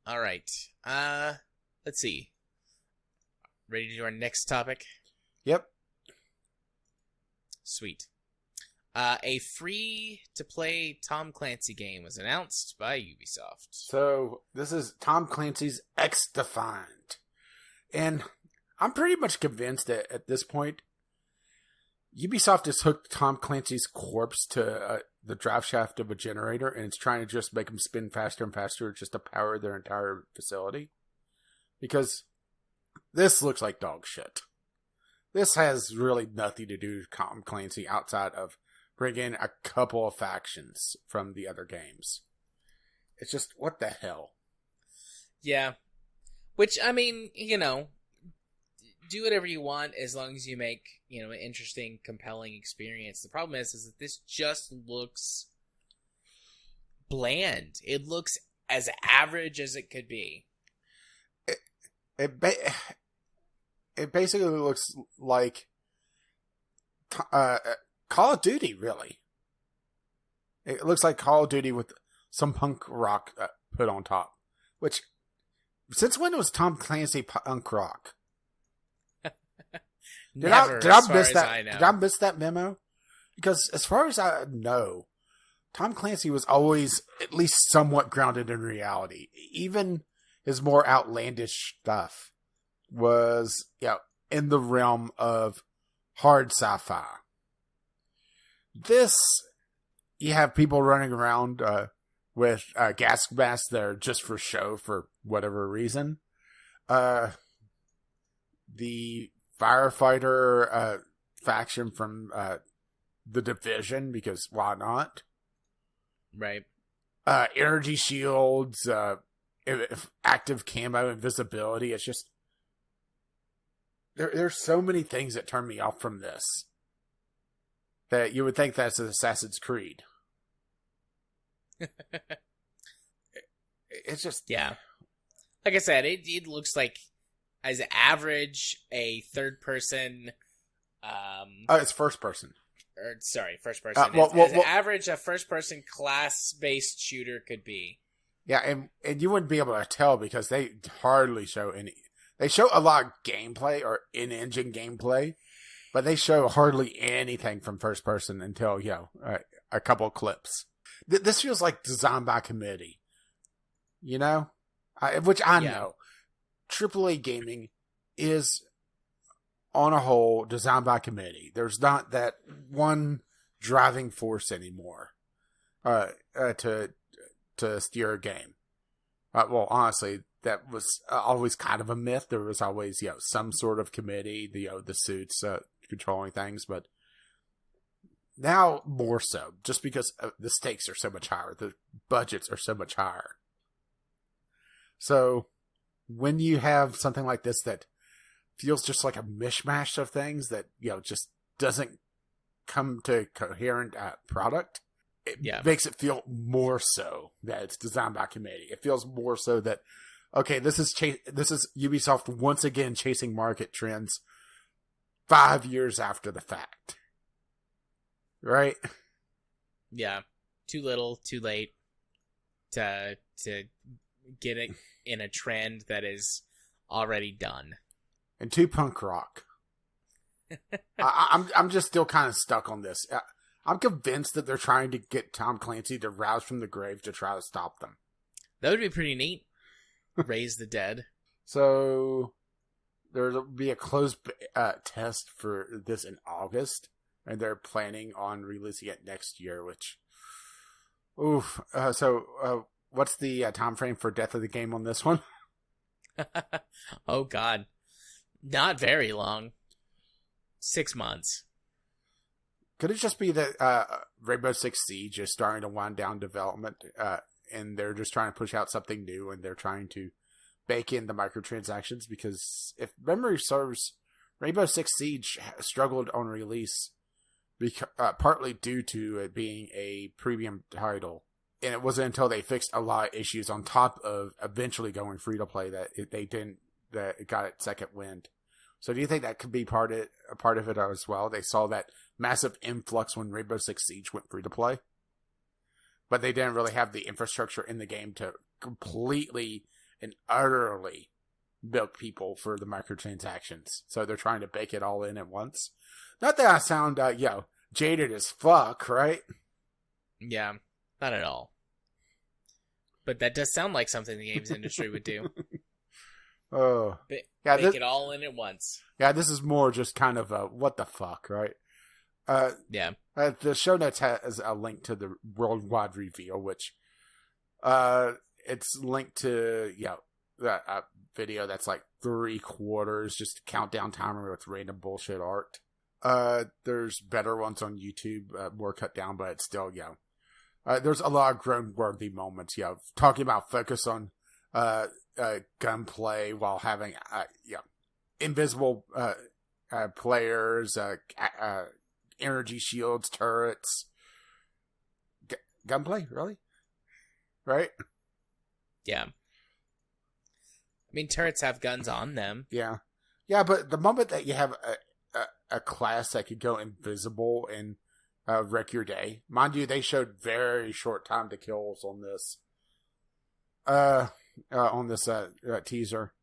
All right. Let's see. Ready to do our next topic? Yep. Sweet. A free-to-play Tom Clancy game was announced by Ubisoft. So, this is Tom Clancy's Xdefiant. And I'm pretty much convinced that at this point, Ubisoft has hooked Tom Clancy's corpse to the drive shaft of a generator, and it's trying to just make them spin faster and faster just to power their entire facility. Because this looks like dog shit. This has really nothing to do with Tom Clancy outside of bring in a couple of factions from the other games. It's just, what the hell? Yeah. Which, I mean, do whatever you want as long as you make, an interesting, compelling experience. The problem is that this just looks bland. It looks as average as it could be. It basically looks like Call of Duty, really. It looks like Call of Duty with some punk rock put on top. Which, since when was Tom Clancy punk rock? Did I miss that memo? Because as far as I know, Tom Clancy was always at least somewhat grounded in reality. Even his more outlandish stuff was, in the realm of hard sci-fi. This, you have people running around with gas masks that are just for show for whatever reason. The firefighter faction from the Division, because why not? Right. Energy shields, active camo, invisibility. It's just there's so many things that turn me off from this that you would think that's an Assassin's Creed. It's just, yeah. Like I said, it looks like as average a third person. It's first person. First person. As average a first person class based shooter could be. Yeah, and you wouldn't be able to tell because they hardly show any. They show a lot of gameplay or in-engine gameplay, but they show hardly anything from first person until a couple of clips. This feels like designed by committee, which I know. AAA gaming is, on a whole, designed by committee. There's not that one driving force anymore to steer a game. Well, honestly, that was always kind of a myth. There was always, some sort of committee, the suits controlling things, but now more so, just because the stakes are so much higher, the budgets are so much higher. So when you have something like this that feels just like a mishmash of things that, just doesn't come to a coherent product, it makes it feel more so that it's designed by committee. It feels more so that, okay, this is Ubisoft once again chasing market trends 5 years after the fact. Right? Yeah. Too little, too late to get it in a trend that is already done. And too punk rock. I'm just still kind of stuck on this. I'm convinced that they're trying to get Tom Clancy to rouse from the grave to try to stop them. That would be pretty neat. Raise the dead. So there'll be a closed test for this in August, and they're planning on releasing it next year. Which, oof. So what's the time frame for death of the game on this one? Oh God, not very long. 6 months. Could it just be that Rainbow Six Siege is starting to wind down development, and they're just trying to push out something new, and they're trying to bake in the microtransactions? Because if memory serves, Rainbow Six Siege struggled on release, partly due to it being a premium title, and it wasn't until they fixed a lot of issues on top of eventually going free to play that it got its second wind. So do you think that could be a part of it as well? They saw that massive influx when Rainbow Six Siege went free to play, but they didn't really have the infrastructure in the game to completely and utterly milk people for the microtransactions. So they're trying to bake it all in at once. Not that I sound, jaded as fuck, right? Yeah, not at all. But that does sound like something the games industry would do. Oh, Bake it all in at once. Yeah, this is more just kind of a what the fuck, right? Yeah. The show notes has a link to the worldwide reveal, which it's linked to that video that's like 3/4, just a countdown timer with random bullshit art. There's better ones on YouTube, more cut down, but it's still there's a lot of grown-worthy moments. Talking about focus on gunplay while having invisible players, energy shields, turrets. Gunplay, really? Right? Yeah. I mean, turrets have guns on them. Yeah, but the moment that you have a class that could go invisible and wreck your day, mind you, they showed very short time to kills on this. Teaser,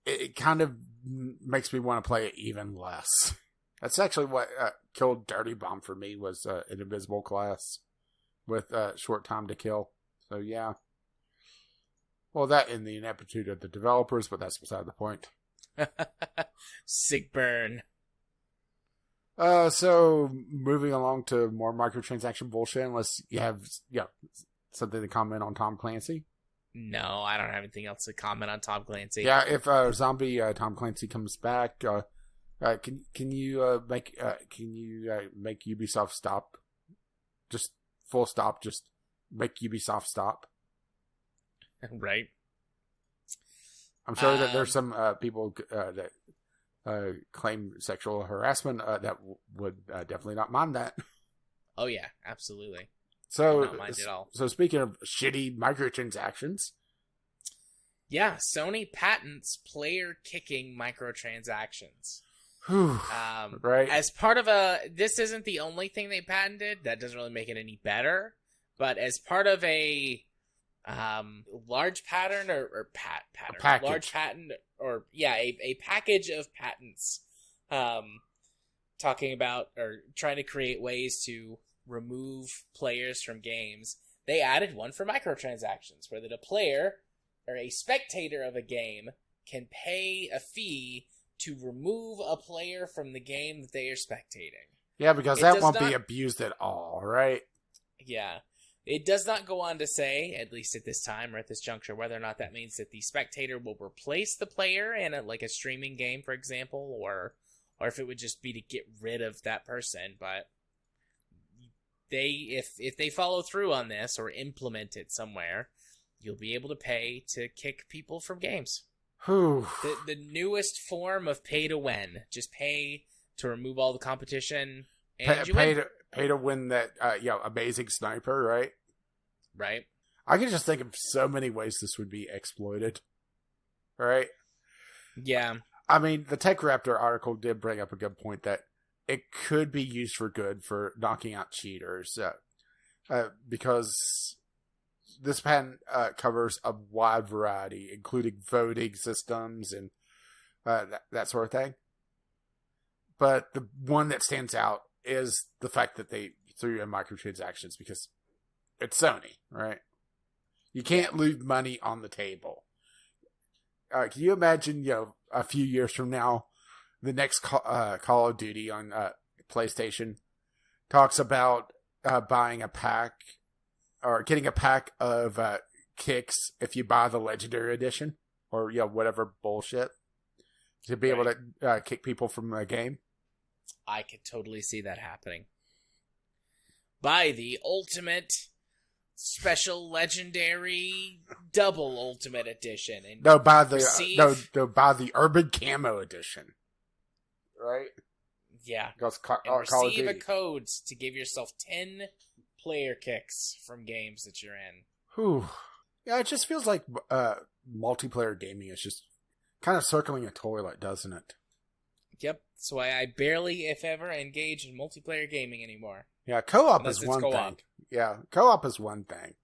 it kind of makes me want to play it even less. That's actually what killed Dirty Bomb for me, was an invisible class with short time to kill. So yeah. Well, that and the ineptitude of the developers, but that's beside the point. Sick burn. So moving along to more microtransaction bullshit, unless you have something to comment on Tom Clancy. No, I don't have anything else to comment on Tom Clancy. Yeah, if zombie Tom Clancy comes back, can you make Ubisoft stop? Just full stop. Just make Ubisoft stop. Right. I'm sure that there's some people that claim sexual harassment that would definitely not mind that. Oh yeah, absolutely. So, not mind at all. So speaking of shitty microtransactions, yeah, Sony patents player kicking microtransactions. Right. As part of this isn't the only thing they patented. That doesn't really make it any better. But as part of a large pattern or pattern, package. Large patent, or a package of patents, talking about or trying to create ways to remove players from games. They added one for microtransactions, where the player or a spectator of a game can pay a fee to remove a player from the game that they are spectating. Yeah, because It that does won't be not- abused at all, right? Yeah. It does not go on to say, at least at this time or at this juncture, whether or not that means that the spectator will replace the player in a streaming game, for example, or if it would just be to get rid of that person. But if they follow through on this or implement it somewhere, you'll be able to pay to kick people from games. Whew. The newest form of pay to win. Just pay to remove all the competition and you win. Pay to win that, amazing sniper, right? Right? I can just think of so many ways this would be exploited, right? Yeah. I mean, the Tech Raptor article did bring up a good point that it could be used for good for knocking out cheaters, because this patent covers a wide variety, including voting systems and that sort of thing. But the one that stands out is the fact that they threw in microtransactions because it's Sony, right? You can't leave money on the table. Can you imagine, a few years from now, the next Call of Duty on PlayStation talks about buying a pack or getting a pack of kicks if you buy the Legendary Edition or whatever bullshit to be able to kick people from a game? I could totally see that happening. Buy the Ultimate Special Legendary Double Ultimate Edition. And No, buy the buy the Urban Camo Edition. Right? Yeah. Because And Call of receive a Duty. code to give yourself 10 player kicks from games that you're in. Whew. Yeah, it just feels like multiplayer gaming is just kind of circling a toilet, doesn't it? Yep. That's why I barely, if ever, engage in multiplayer gaming anymore. Yeah, co-op Unless is it's one co-op. thing. Yeah, co-op is one thing.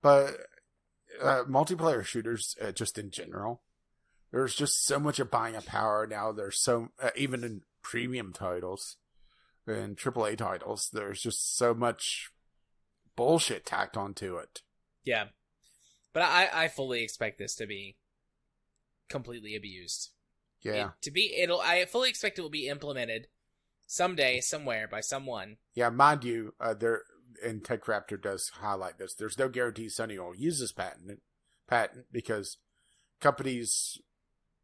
But multiplayer shooters, just in general, there's just so much of buying a power now. There's so, even in premium titles and AAA titles, there's just so much bullshit tacked onto it. Yeah. But I fully expect this to be completely abused. Yeah. I fully expect it will be implemented someday, somewhere, by someone. Yeah, mind you, and Tech Raptor does highlight this. There's no guarantee Sony will use this patent because companies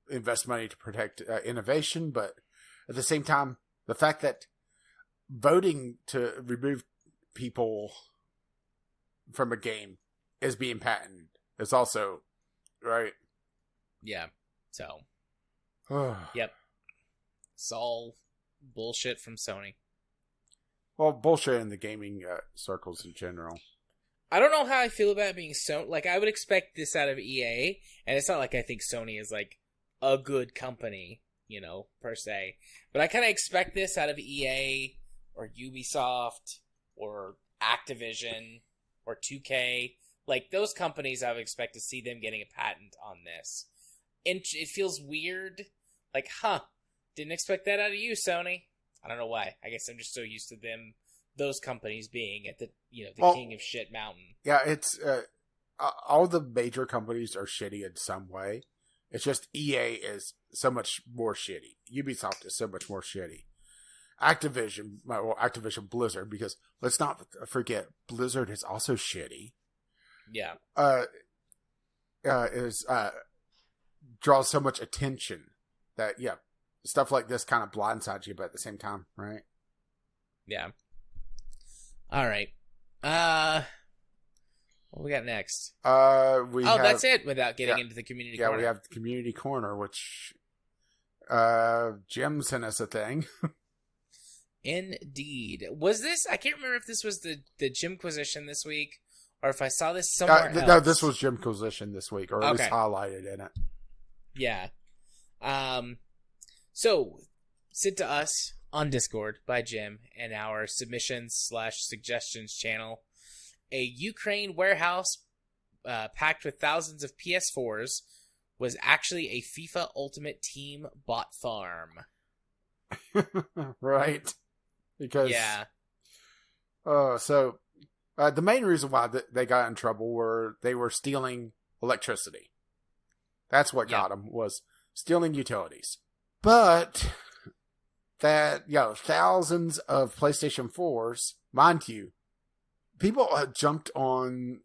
invest money to protect innovation, but at the same time, the fact that voting to remove people from a game is being patented is also right. Yeah. So, yep. It's all bullshit from Sony. Well, bullshit in the gaming circles in general. I don't know how I feel about it being Sony. Like, I would expect this out of EA, and it's not like I think Sony is, like, a good company, per se. But I kind of expect this out of EA, or Ubisoft, or Activision, or 2K. Like, those companies, I would expect to see them getting a patent on this. And it feels weird. Like, didn't expect that out of you, Sony. I don't know why. I guess I'm just so used to those companies being at the king of shit mountain. Yeah, it's all the major companies are shitty in some way. It's just EA is so much more shitty. Ubisoft is so much more shitty. Activision Blizzard, because let's not forget Blizzard is also shitty. Yeah. Draws so much attention that stuff like this kind of blindsides you, but at the same time, right? Yeah. All right. What we got next? That's it. Without getting into the community corner. Yeah, we have the community corner, which Jim sent us a thing. Indeed. Was this? I can't remember if this was the Jimquisition this week, or if I saw this somewhere else. No, this was Jimquisition this week, or at least highlighted in it. Yeah. So, sent to us on Discord by Jim and our submissions/suggestions channel. A Ukraine warehouse packed with thousands of PS4s was actually a FIFA Ultimate Team bot farm. Right. Because... Yeah. The main reason why they got in trouble were they were stealing electricity. That's what got them, was stealing utilities. But that, thousands of PlayStation 4s, mind you, people jumped on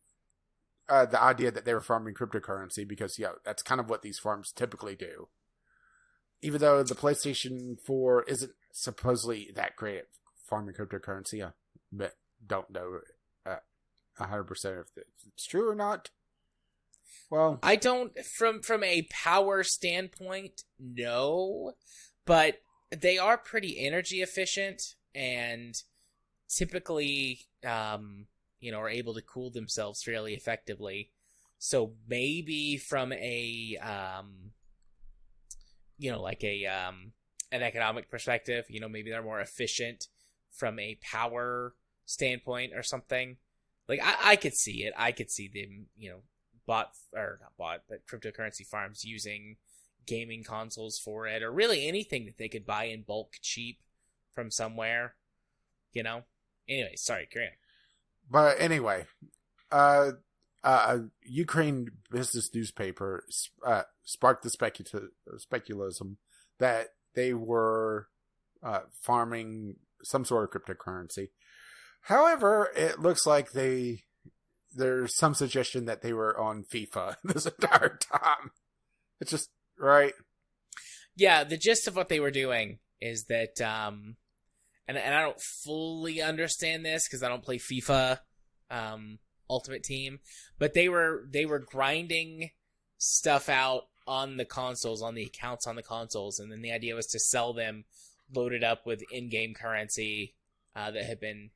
the idea that they were farming cryptocurrency because, that's kind of what these farms typically do. Even though the PlayStation 4 isn't supposedly that great at farming cryptocurrency, but don't know 100% if it's true or not. Well, I don't, from a power standpoint, no, but they are pretty energy efficient and typically, are able to cool themselves fairly effectively. So maybe from a, an economic perspective, maybe they're more efficient from a power standpoint or something. Like, I could see it. I could see them, but cryptocurrency farms using gaming consoles for it, or really anything that they could buy in bulk cheap from somewhere, Anyway, sorry, carry on. But anyway, Ukraine business newspaper sparked the speculation that they were farming some sort of cryptocurrency. However, it looks like there's some suggestion that they were on FIFA this entire time. It's just, right? Yeah, the gist of what they were doing is that, and I don't fully understand this because I don't play FIFA Ultimate Team, but they were grinding stuff out on the consoles, on the accounts on the consoles, and then the idea was to sell them loaded up with in-game currency that had been,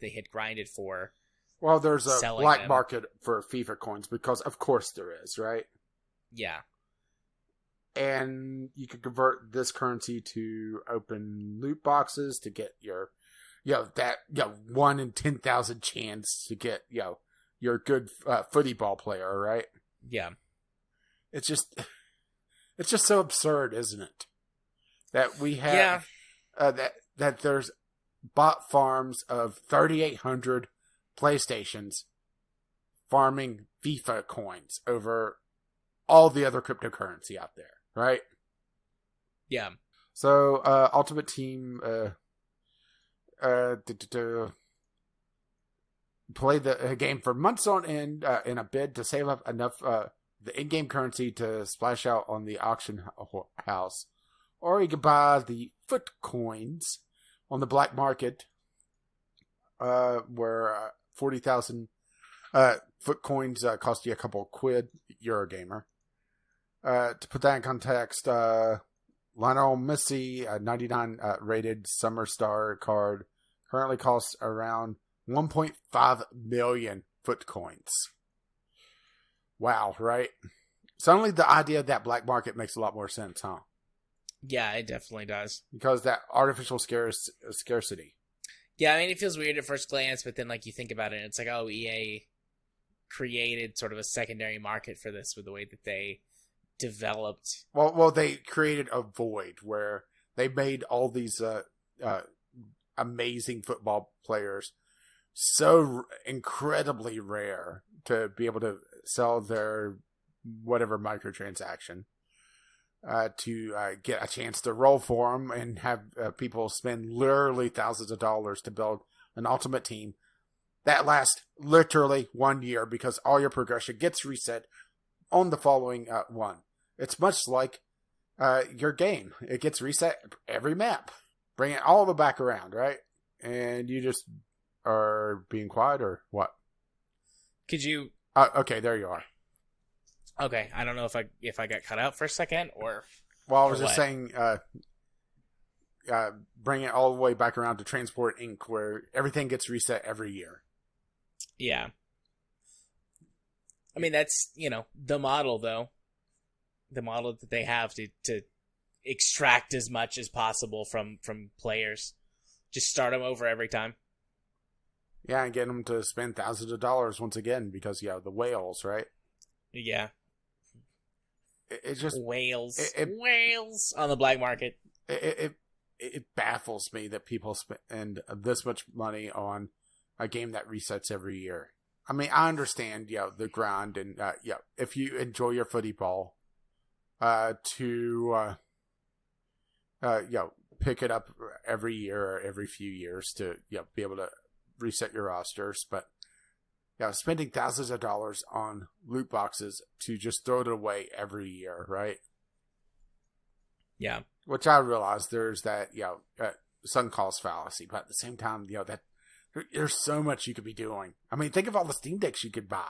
they had grinded for. Well, there's a black them. market for FIFA coins because, of course, there is, right? Yeah. And you could convert this currency to open loot boxes to get your, 1 in 10,000 chance to get, your good footy ball player, right? Yeah. It's just so absurd, isn't it? That we have, that there's bot farms of 3,800 PlayStations farming FIFA coins over all the other cryptocurrency out there, right? Yeah. So, Ultimate Team played the game for months on end in a bid to save up enough the in-game currency to splash out on the auction house, or you could buy the foot coins on the black market, where 40,000 foot coins cost you a couple of quid, Eurogamer. To put that in context, Lionel Messi, a 99 rated Summer Star card, currently costs around 1.5 million foot coins. Wow, right? Suddenly the idea of that black market makes a lot more sense, huh? Yeah, it definitely does. Because that artificial scarcity. Yeah, I mean, it feels weird at first glance, but then, you think about it, and it's like, oh, EA created sort of a secondary market for this with the way that they developed. Well, they created a void where they made all these amazing football players so incredibly rare to be able to sell their whatever microtransaction to get a chance to roll for them and have people spend literally thousands of dollars to build an ultimate team that lasts literally 1 year because all your progression gets reset on the following one. It's much like your game. It gets reset every map. Bring it all the back around, right? And you just are being quiet or what? Could you... okay, there you are. Okay, I don't know if I got cut out for a second or... Well, I was just saying, bring it all the way back around to Transport Inc., where everything gets reset every year. Yeah. I mean, that's, the model, though. The model that they have to extract as much as possible from players. Just start them over every time. Yeah, and get them to spend thousands of dollars once again because, the whales, right? Yeah. It just... Whales. Whales on the black market. It baffles me that people spend this much money on a game that resets every year. I mean, I understand, the grind and, if you enjoy your footy ball, to pick it up every year or every few years to be able to reset your rosters. But spending thousands of dollars on loot boxes to just throw it away every year, right? Yeah. Which I realize there's that sunk cost fallacy, but at the same time, that there's so much you could be doing. I mean, think of all the Steam Decks you could buy.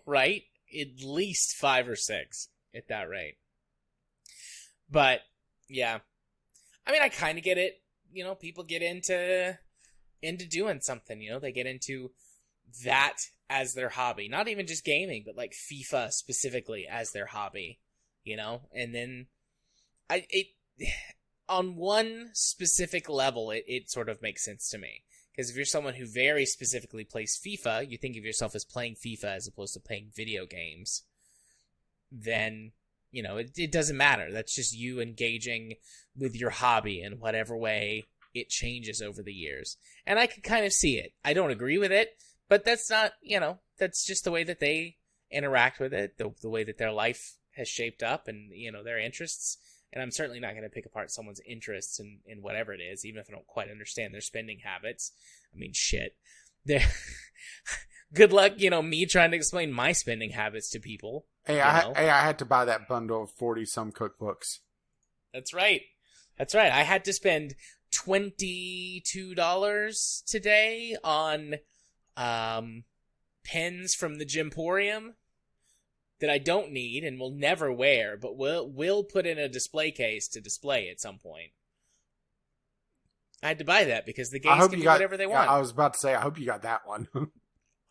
Right? At least 5 or 6 at that rate. But yeah, I mean, I kind of get it. People get into doing something. They get into that as their hobby. Not even just gaming, but like FIFA specifically as their hobby. And then on one specific level, it sort of makes sense to me. Because if you're someone who very specifically plays FIFA, you think of yourself as playing FIFA as opposed to playing video games, then, it doesn't matter. That's just you engaging with your hobby in whatever way it changes over the years. And I can kind of see it. I don't agree with it, but that's not, that's just the way that they interact with it, the way that their life has shaped up and, their interests. And I'm certainly not going to pick apart someone's interests in whatever it is, even if I don't quite understand their spending habits. I mean, shit. Good luck, me trying to explain my spending habits to people. Hey, I had to buy that bundle of 40-some cookbooks. That's right. I had to spend $22 today on pens from the Gymporium that I don't need and will never wear, but will put in a display case to display at some point. I had to buy that because the games can do whatever they want. I was about to say, I hope you got that one.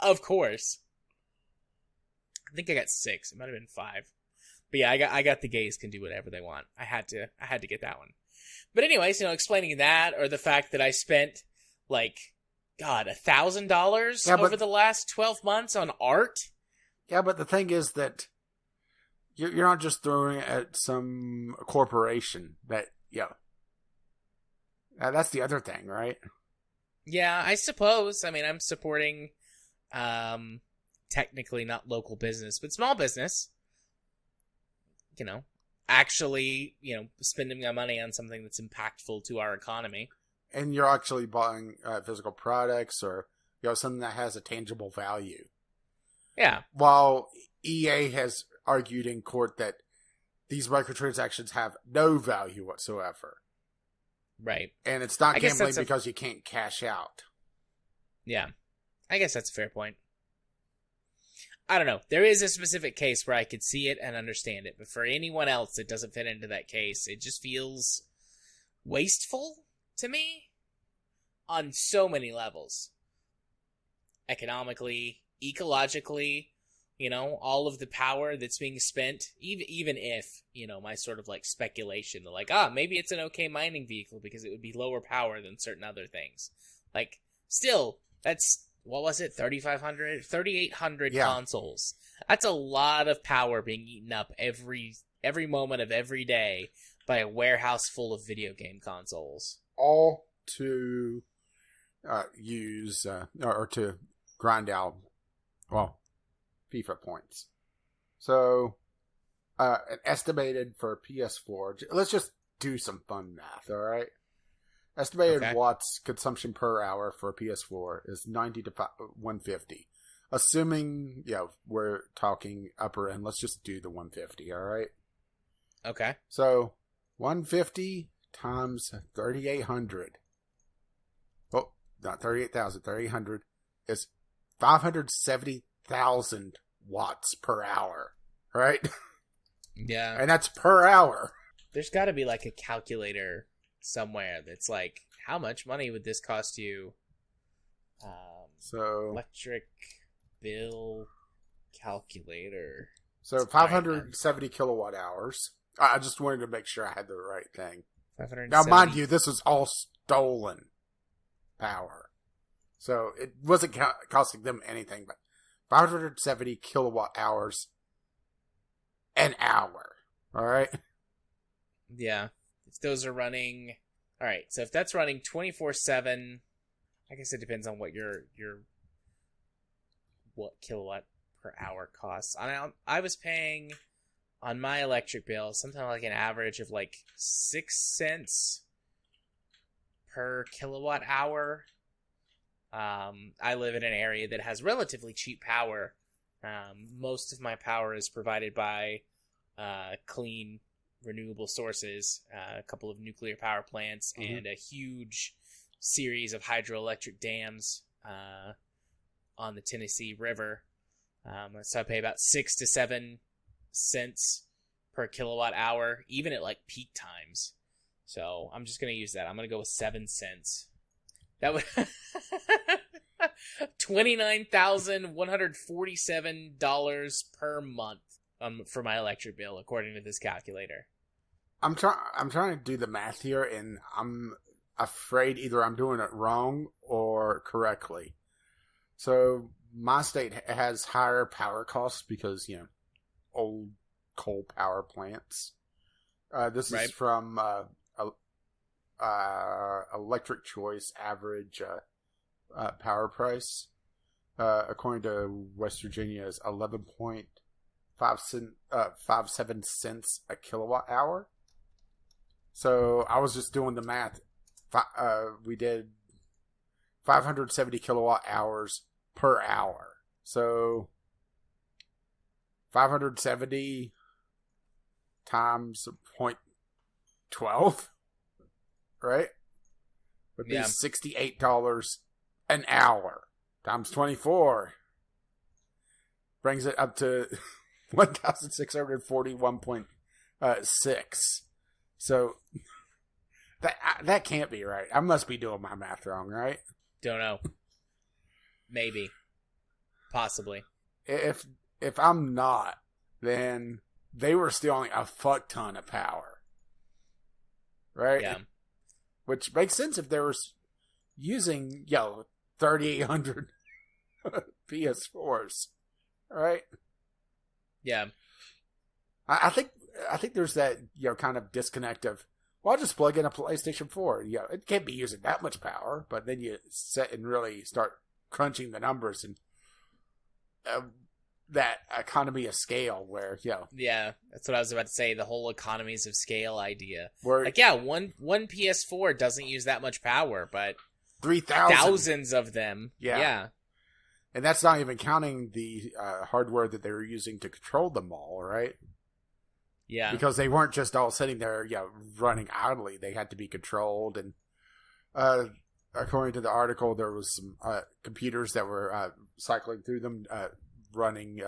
Of course. I think I got 6. It might have been 5. But yeah, I got the gays can do whatever they want. I had to get that one. But anyways, explaining that, or the fact that I spent $1,000 over the last 12 months on art. Yeah, but the thing is that you're not just throwing it at some corporation that, that's the other thing, right? Yeah, I suppose. I mean, I'm supporting, technically not local business, but small business. Actually, spending my money on something that's impactful to our economy. And you're actually buying physical products or, something that has a tangible value. Yeah. While EA has argued in court that these microtransactions have no value whatsoever. Right. And it's not gambling because you can't cash out. Yeah. I guess that's a fair point. I don't know. There is a specific case where I could see it and understand it, but for anyone else that doesn't fit into that case, it just feels wasteful to me on so many levels. Economically, ecologically, all of the power that's being spent, even if, my sort of speculation, maybe it's an okay mining vehicle because it would be lower power than certain other things. Still, that's, what was it, 3,800 consoles. That's a lot of power being eaten up every moment of every day by a warehouse full of video game consoles. All to use, or to grind out, FIFA points. So, an estimated for PS4, let's just do some fun math, alright? Estimated watts consumption per hour for a PS4 is 90 to 150. Assuming, we're talking upper end, let's just do the 150, alright? Okay. So, 150 times 3,800. Oh, not 38,000, 3,800 is 570,000 watts per hour, right? Yeah. And that's per hour. There's got to be a calculator somewhere that's how much money would this cost you? So electric bill calculator. So 570 kilowatt hours. I just wanted to make sure I had the right thing. Now, mind you, this is all stolen power. So it wasn't costing them anything, but 570 kilowatt hours an hour. All right? Yeah. If those are running... All right, so if that's running 24/7, I guess it depends on what what kilowatt per hour costs. I was paying on my electric bill, something like an average of like 6 cents per kilowatt hour. I live in an area that has relatively cheap power. Most of my power is provided by clean, renewable sources, a couple of nuclear power plants, and a huge series of hydroelectric dams on the Tennessee River. So I pay about 6 to 7 cents per kilowatt hour, even at like peak times. So I'm just going to use that. I'm going to go with 7 cents. That would $29,147 per month for my electric bill, according to this calculator. I'm trying to do the math here, and I'm afraid either I'm doing it wrong or correctly. So my state has higher power costs because, old coal power plants. This is from Electric Choice average power price. According to West Virginia, is 11.57 cents a kilowatt hour. So I was just doing the math. We did 570 kilowatt hours per hour. So 570 times 0.12, right? Would be $68 an hour times 24. Brings it up to 1,641.6. So that can't be right. I must be doing my math wrong, right? Don't know. Maybe. Possibly. If I'm not, then they were stealing a fuck ton of power. Right? Yeah. Which makes sense if they were using, 3,800 PS4s. Right? Yeah. I think there's that, kind of disconnect of, well, I'll just plug in a PlayStation 4. It can't be using that much power, but then you sit and really start crunching the numbers and that economy of scale where, Yeah, that's what I was about to say, the whole economies of scale idea. Where, one PS4 doesn't use that much power, but 3,000. Thousands of them. Yeah. And that's not even counting the hardware that they were using to control them all, right? Yeah. Because they weren't just all sitting there, running idly. They had to be controlled. And according to the article, there was some computers that were cycling through them, running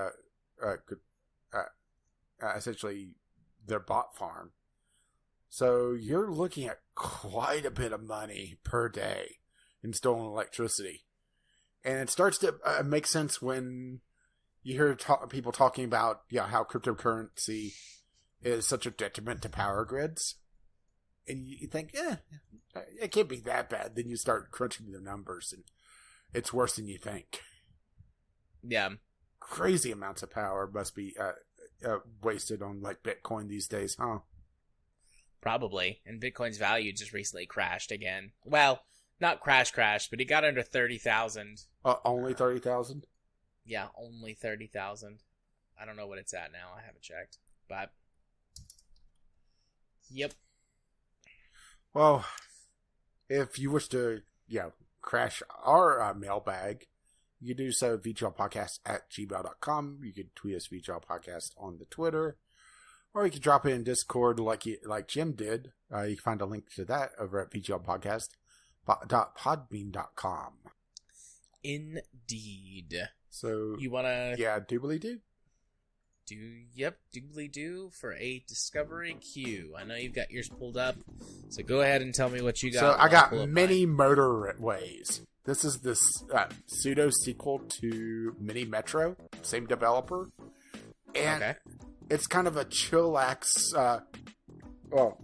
essentially their bot farm. So you're looking at quite a bit of money per day in stolen electricity. And it starts to make sense when you hear people talking about how cryptocurrency is such a detriment to power grids. And you think, it can't be that bad. Then you start crunching the numbers, and it's worse than you think. Yeah. Crazy amounts of power must be wasted on like Bitcoin these days, huh? Probably. And Bitcoin's value just recently crashed again. Well, not crashed, but it got under 30,000. Only 30,000? Yeah, only 30,000. I don't know what it's at now. I haven't checked. But, yep. Well, if you wish to, crash our mailbag, you can do so at vglpodcast@gmail.com. You can tweet us vglpodcast on the Twitter. Or you can drop it in Discord like Jim did. You can find a link to that over at vglpodcast.podbean.com. Indeed. So you wanna doobly do? Doobly do for a discovery queue. I know you've got yours pulled up, so go ahead and tell me what you got. So I got Mini Motorways. This is this pseudo sequel to Mini Metro, same developer, and it's kind of a chillax,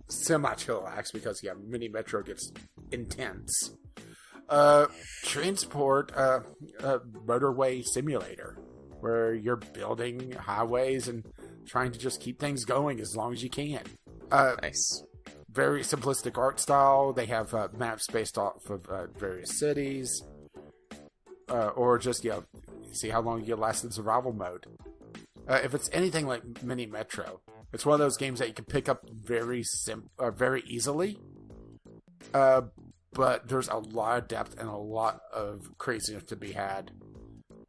semi-chillax because Mini Metro gets intense. Transport motorway simulator where you're building highways and trying to just keep things going as long as you can. Nice. Very simplistic art style. They have maps based off of various cities, or just see how long you can last in survival mode. If it's anything like Mini Metro, It's one of those games that you can pick up very easily. But there's a lot of depth and a lot of craziness to be had.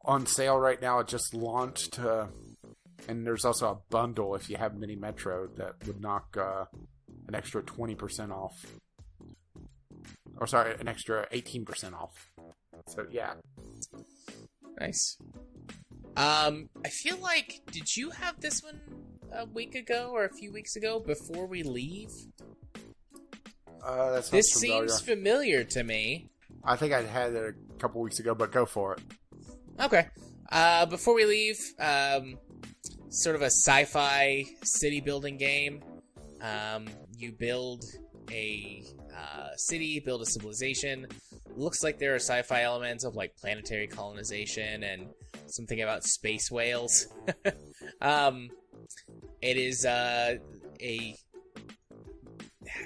On sale right now, it just launched, and there's also a bundle if you have Mini Metro that would knock an extra 20% off. Or sorry, an extra 18% off. So yeah. Nice. I feel like, did you have this one a week ago or a few weeks ago before we leave? This seems familiar to me. I think I had it a couple weeks ago, but go for it. Okay. Before we leave, sort of a sci-fi city building game. You build a city, build a civilization. Looks like there are sci-fi elements of like planetary colonization and something about space whales. It is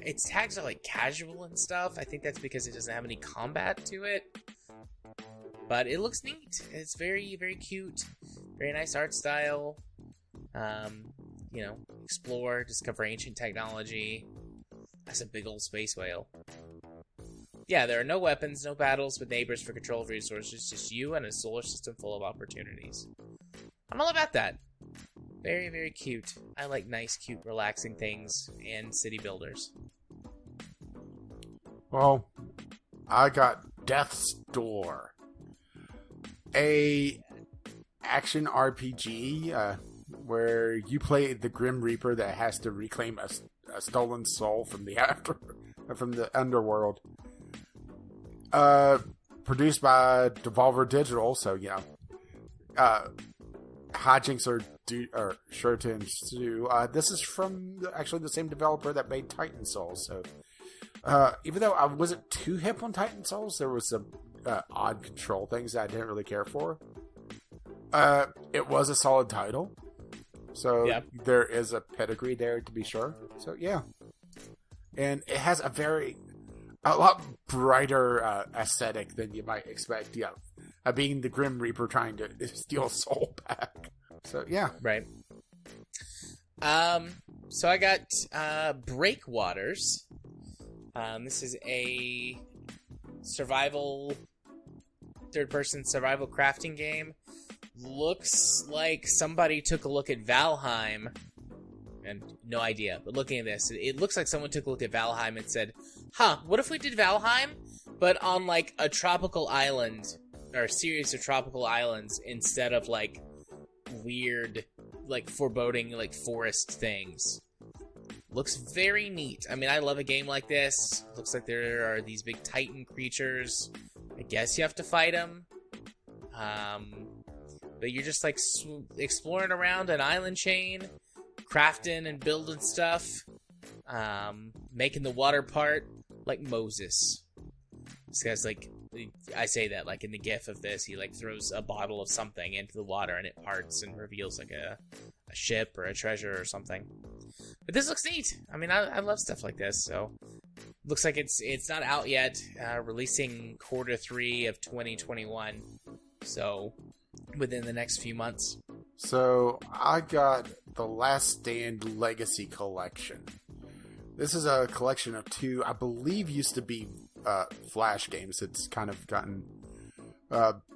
it's tagged as like casual and stuff. I think that's because it doesn't have any combat to it. But it looks neat. It's very, very cute. Very nice art style. Explore, discover ancient technology. That's a big old space whale. Yeah, there are no weapons, no battles with neighbors for control of resources, just you and a solar system full of opportunities. I'm all about that. Very, very cute. I like nice, cute, relaxing things and city builders. Well, I got Death's Door. A action RPG where you play the Grim Reaper that has to reclaim a stolen soul from the underworld. Produced by Devolver Digital, so hijinks are sure to ensue. This is from actually the same developer that made Titan Souls. So even though I wasn't too hip on Titan Souls, there was some odd control things that I didn't really care for. It was a solid title, so yeah. There is a pedigree there to be sure. So yeah, and it has a lot brighter aesthetic than you might expect. Yeah, being the Grim Reaper trying to steal soul back. So yeah, right. So I got Breakwaters. This is a third-person survival crafting game. Looks like somebody took a look at Valheim, and no idea, but looking at this, it looks like someone took a look at Valheim and said, what if we did Valheim, but on, like, a tropical island, or a series of tropical islands, instead of, like, weird, like, foreboding, like, forest things. Looks very neat. I mean, I love a game like this. Looks like there are these big Titan creatures. I guess you have to fight them. But you're just, like, exploring around an island chain, crafting and building stuff, making the water part like Moses. This guy's like, I say that like in the gif of this, he like throws a bottle of something into the water and it parts and reveals like a ship or a treasure or something. But this looks neat. I mean, I love stuff like this. So looks like it's not out yet. Releasing Q3 of 2021. So within the next few months. So I got the Last Stand Legacy Collection. This is a collection of two, I believe used to be Flash games. It's kind of gotten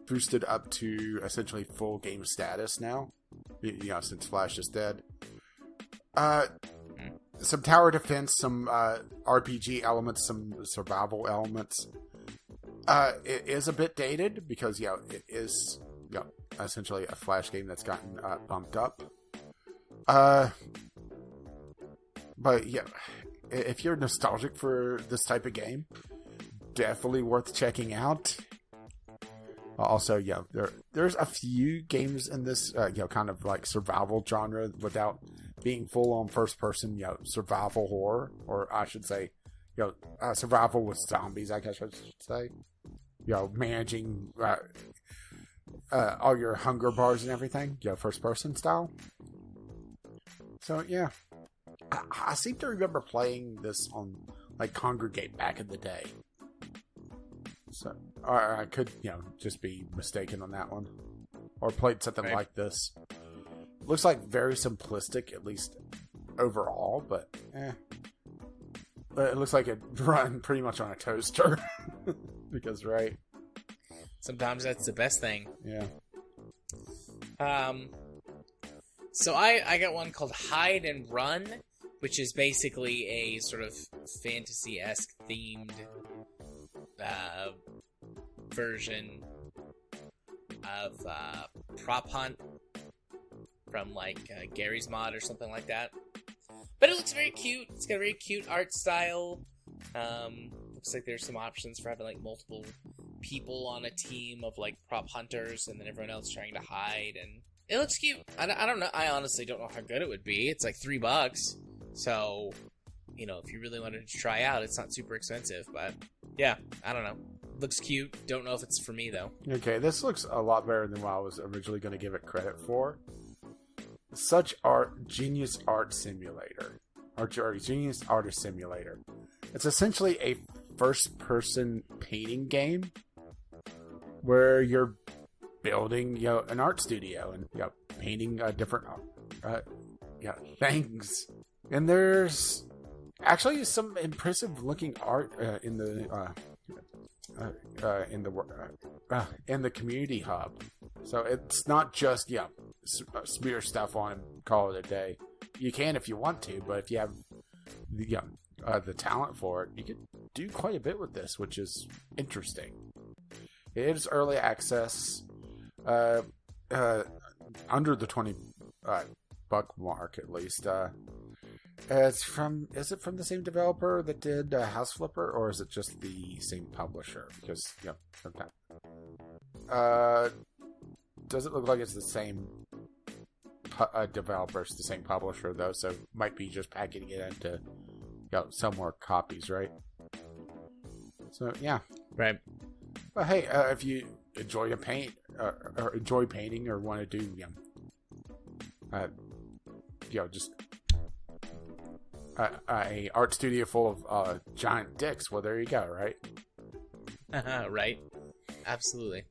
boosted up to essentially full game status now, since Flash is dead. Some tower defense, some RPG elements, some survival elements. It is a bit dated because, it is essentially a Flash game that's gotten bumped up. But yeah, if you're nostalgic for this type of game, definitely worth checking out. Also, there's a few games in this, kind of like survival genre without being full on first person, survival horror, or I should say, survival with zombies. I guess I should say, managing all your hunger bars and everything, first person style. So yeah, I seem to remember playing this on like Congregate back in the day. So, or I could, just be mistaken on that one, or played something like this. Looks like very simplistic, at least overall, but But it looks like it run pretty much on a toaster. Because, right? Sometimes that's the best thing. Yeah. So I got one called Hide and Run, which is basically a sort of fantasy-esque themed version of Prop Hunt from like Gary's Mod or something like that. But it looks very cute. It's got a very cute art style. Looks like there's some options for having like multiple people on a team of like prop hunters, and then everyone else trying to hide. And it looks cute. I don't know. I honestly don't know how good it would be. It's like $3, so you know, if you really wanted to try out, it's not super expensive. But yeah, I don't know. Looks cute. Don't know if it's for me though. Okay, this looks a lot better than what I was originally going to give it credit for. Such art, Genius Art Simulator, or Genius Artist Simulator. It's essentially a first-person painting game where you're building, you know, an art studio and, you know, painting different things. And there's actually some impressive-looking art in the community hub. So it's not just, yeah, smear stuff on and call it a day. You can if you want to, but if you have the talent for it, you can do quite a bit with this, which is interesting. It is early access, under the $20 buck mark at least. Is it from the same developer that did House Flipper, or is it just the same publisher? Because sometimes. Does it look like it's the same developer, the same publisher though? So might be just packaging it into some more copies, right? So yeah, right. But hey, if you enjoy to paint or enjoy painting or want to do just a art studio full of giant dicks, well, there you go, right? Right. Absolutely.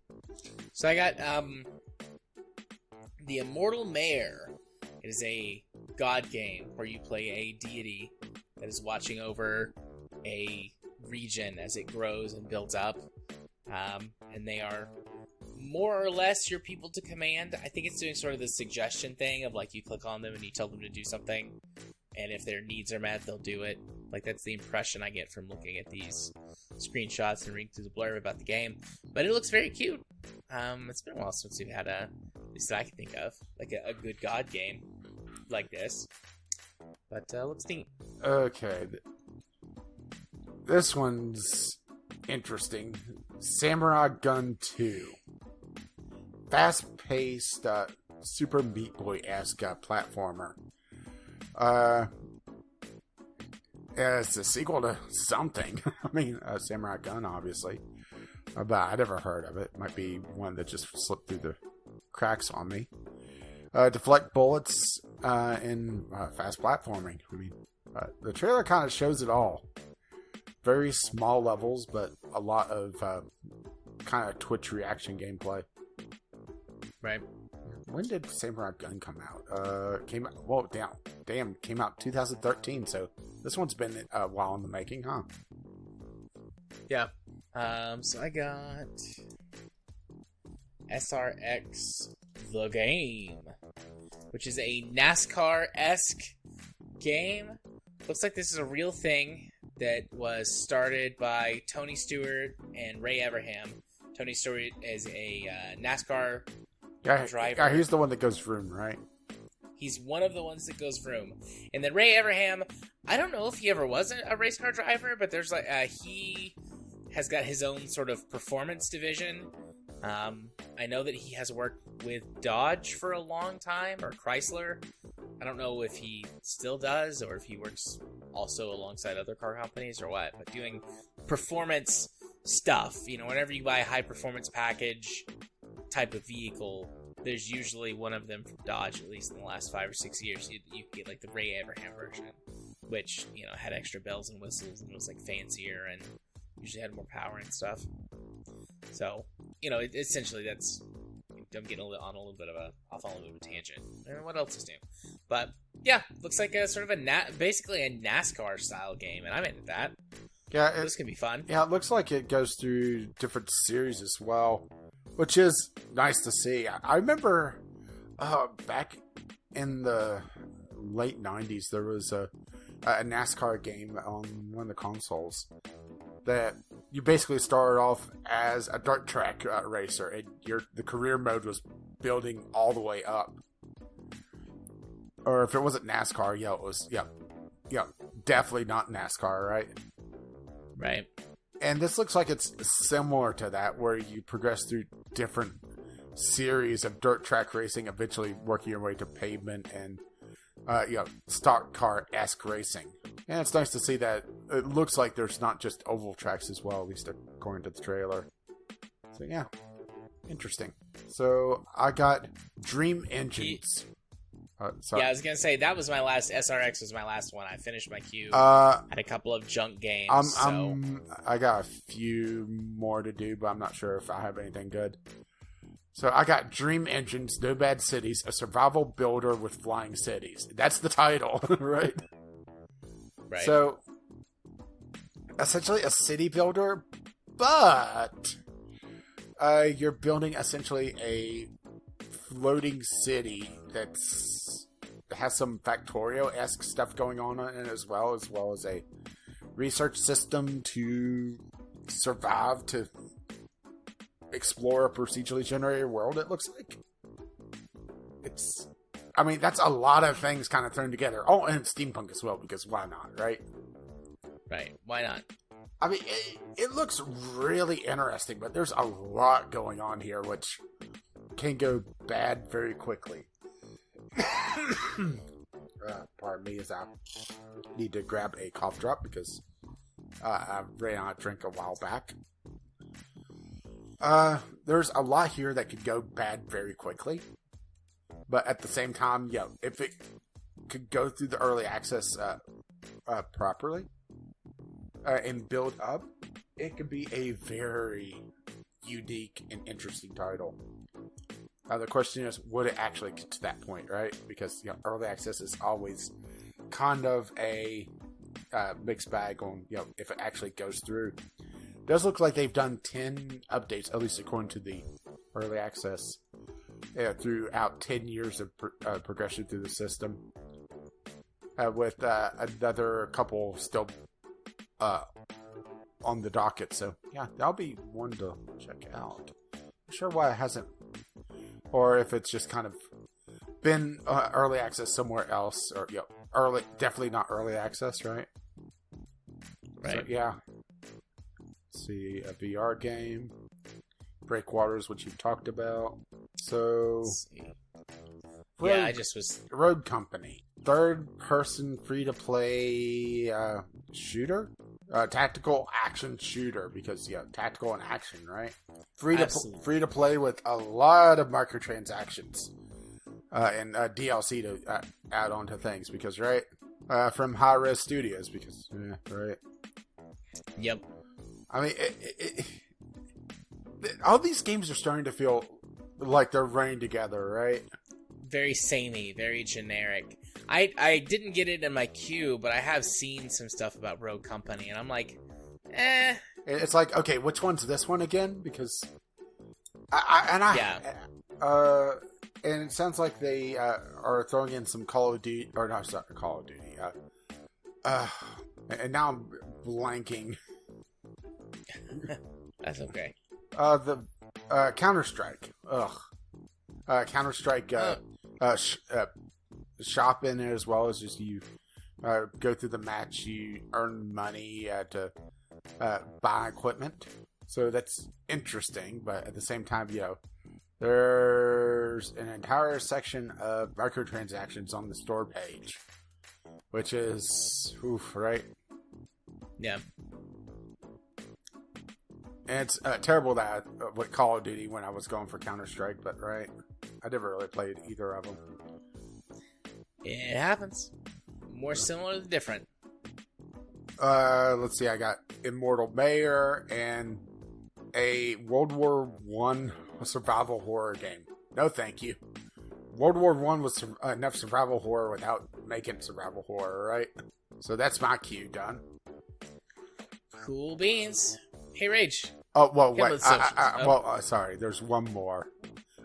So I got The Immortal Mayor. It is a god game where you play a deity that is watching over a region as it grows and builds up. And they are more or less your people to command. I think it's doing sort of the suggestion thing of like you click on them and you tell them to do something. And if their needs are met, they'll do it. Like, that's the impression I get from looking at these screenshots and reading through the blurb about the game. But it looks very cute. It's been a while since we've had at least that I can think of, like a good god game like this. But let's think. Okay. This one's interesting. Samurai Gun 2. Fast-paced, Super Meat Boy-esque platformer. It's a sequel to something. I mean, Samurai Gun, obviously. But I never heard of it. Might be one that just slipped through the cracks on me. Deflect bullets in fast platforming. I mean, the trailer kind of shows it all. Very small levels, but a lot of kind of Twitch reaction gameplay. Right. When did Samurai Gun come out? Came out 2013. So this one's been a while in the making, huh? Yeah. So I got SRX The Game, which is a NASCAR-esque game. Looks like this is a real thing that was started by Tony Stewart and Ray Everham. Tony Stewart is a NASCAR driver. He's the one that goes vroom, right? He's one of the ones that goes vroom. And then Ray Everham, I don't know if he ever was a race car driver, but there's like he has got his own sort of performance division. I know that he has worked with Dodge for a long time, or Chrysler. I don't know if he still does, or if he works also alongside other car companies or what, but doing performance stuff. You know, whenever you buy a high performance package type of vehicle, there's usually one of them from Dodge, at least in the last 5 or 6 years. You get like the Ray Abraham version, which, you know, had extra bells and whistles and was like fancier and usually had more power and stuff. So, you know, essentially that's, I'm getting on a little bit of a tangent. And what else is new? But Yeah, looks like a sort of basically a NASCAR style game, and I'm into that. Yeah, This could be fun. Yeah, it looks like it goes through different series as well, which is nice to see. I remember back in the late 90s, there was a NASCAR game on one of the consoles that you basically started off as a dirt track racer, and the career mode was building all the way up. Or if it wasn't NASCAR, it was definitely not NASCAR, right? Right. And this looks like it's similar to that, where you progress through different series of dirt track racing, eventually working your way to pavement and stock car-esque racing. And it's nice to see that it looks like there's not just oval tracks as well, at least according to the trailer. So yeah, interesting. So I got Dream Engines. Yeah, I was gonna say that was my last. SRX was my last one. I finished my queue. Had a couple of junk games. I got a few more to do, but I'm not sure if I have anything good. So I got Dream Engines, No Bad Cities, a survival builder with flying cities. That's the title, right? Right. So essentially a city builder, but you're building essentially a floating city that has some Factorio-esque stuff going on in it as well as a research system to survive, to explore a procedurally generated world, it looks like. That's a lot of things kind of thrown together. Oh, and steampunk as well, because why not, right? Right, why not? It looks really interesting, but there's a lot going on here, which can go bad very quickly. Pardon me as I need to grab a cough drop because I ran out of drink a while back. There's a lot here that could go bad very quickly, but at the same time, if it could go through the early access properly and build up, it could be a very unique and interesting title. The question is, would it actually get to that point, right? Because early access is always kind of a mixed bag on if it actually goes through. It does look like they've done 10 updates, at least according to the early access, throughout 10 years of progression through the system, with another couple still on the docket. So yeah, that'll be one to check out. Not sure why it hasn't, or if it's just kind of been early access somewhere else, or definitely not early access, right? Right. So, yeah. Let's see, a VR game, Breakwaters, which you've talked about. So, Road Company, third-person free-to-play shooter, tactical action shooter, because tactical and action, right? Free to play with a lot of microtransactions and DLC to add on to things, because from High Res Studios, because right. Yep. All these games are starting to feel like they're running together, right? Very samey, very generic. I didn't get it in my queue, but I have seen some stuff about Rogue Company, and I'm like, eh. It's like, okay, which one's this one again? Because and it sounds like they are throwing in some Call of Duty, or no, it's not Call of Duty. And now I'm blanking. That's okay. The Counter-Strike. Counter-Strike shop in it, as well as just you go through the match, you earn money to buy equipment. So that's interesting, but at the same time, there's an entire section of microtransactions on the store page, which is right? Yeah. And it's terrible that with Call of Duty when I was going for Counter-Strike, but I never really played either of them. It happens. More similar than different. Let's see, I got Immortal Mayor and a World War I survival horror game. No, thank you. World War I was enough survival horror without making survival horror, right? So that's my cue done. Cool beans. Hey, Rage. Oh, well, Come wait. with socials. Sorry. There's one more.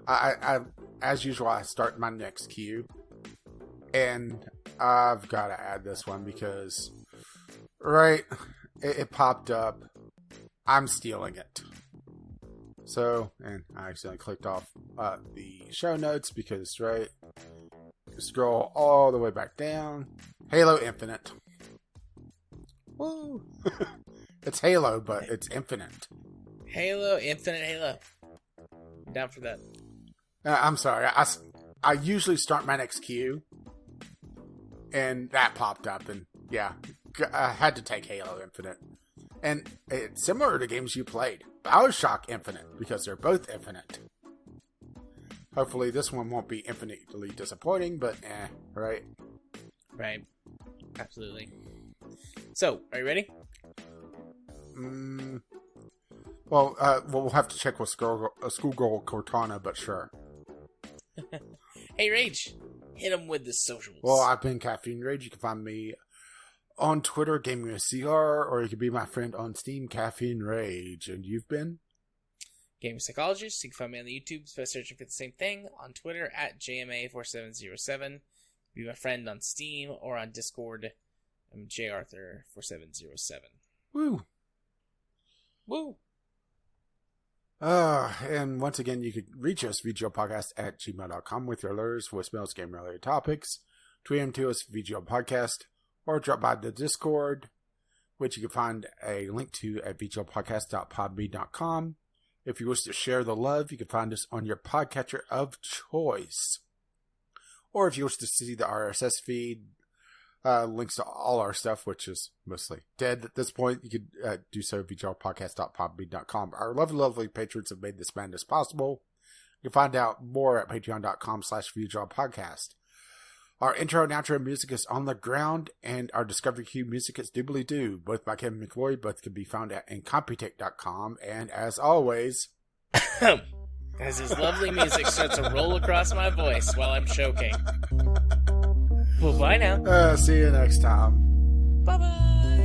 I as usual, I start my next cue. And I've got to add this one because, right, it popped up. I'm stealing it. So, and I accidentally clicked off the show notes because, right, scroll all the way back down. Halo Infinite. Woo! It's Halo, but it's infinite. Halo, Infinite Halo. I'm down for that. I'm sorry. I usually start my next queue, and that popped up, and yeah, I had to take Halo Infinite. And it's similar to games you played. BioShock Infinite, because they're both infinite. Hopefully this one won't be infinitely disappointing, but right? Right. Absolutely. So, are you ready? Well, we'll have to check with Schoolgirl Cortana, but sure. Hey, Rage. Hit him with the socials. Well, I've been Caffeine Rage. You can find me on Twitter, Gaming with CR, or you can be my friend on Steam, Caffeine Rage. And you've been? Gaming Psychologist. You can find me on the YouTube by searching for the same thing. On Twitter, at JMA4707. Be my friend on Steam or on Discord. I'm JArthur4707. Woo! Woo! And once again, you could reach us, VGOpodcast@gmail.com, with your alerts, voicemails, game-related topics. Tweet them to us, VGO Podcast, or drop by the Discord, which you can find a link to at VGOpodcast.podbean.com. If you wish to share the love, you can find us on your podcatcher of choice. Or if you wish to see the RSS feed, links to all our stuff, which is mostly dead at this point, you could do so at VGOpodcast.podbean.com. Our lovely, lovely patrons have made this madness possible. You can find out more at patreon.com/VGOpodcast. Our intro and outro music is On the Ground, and our Discovery Cue music is Doobly Doo, both by Kevin McLaury. Both can be found at Incompetech.com. And as always, as his lovely music starts to roll across my voice while I'm choking. Well, bye now. See you next time. Bye-bye.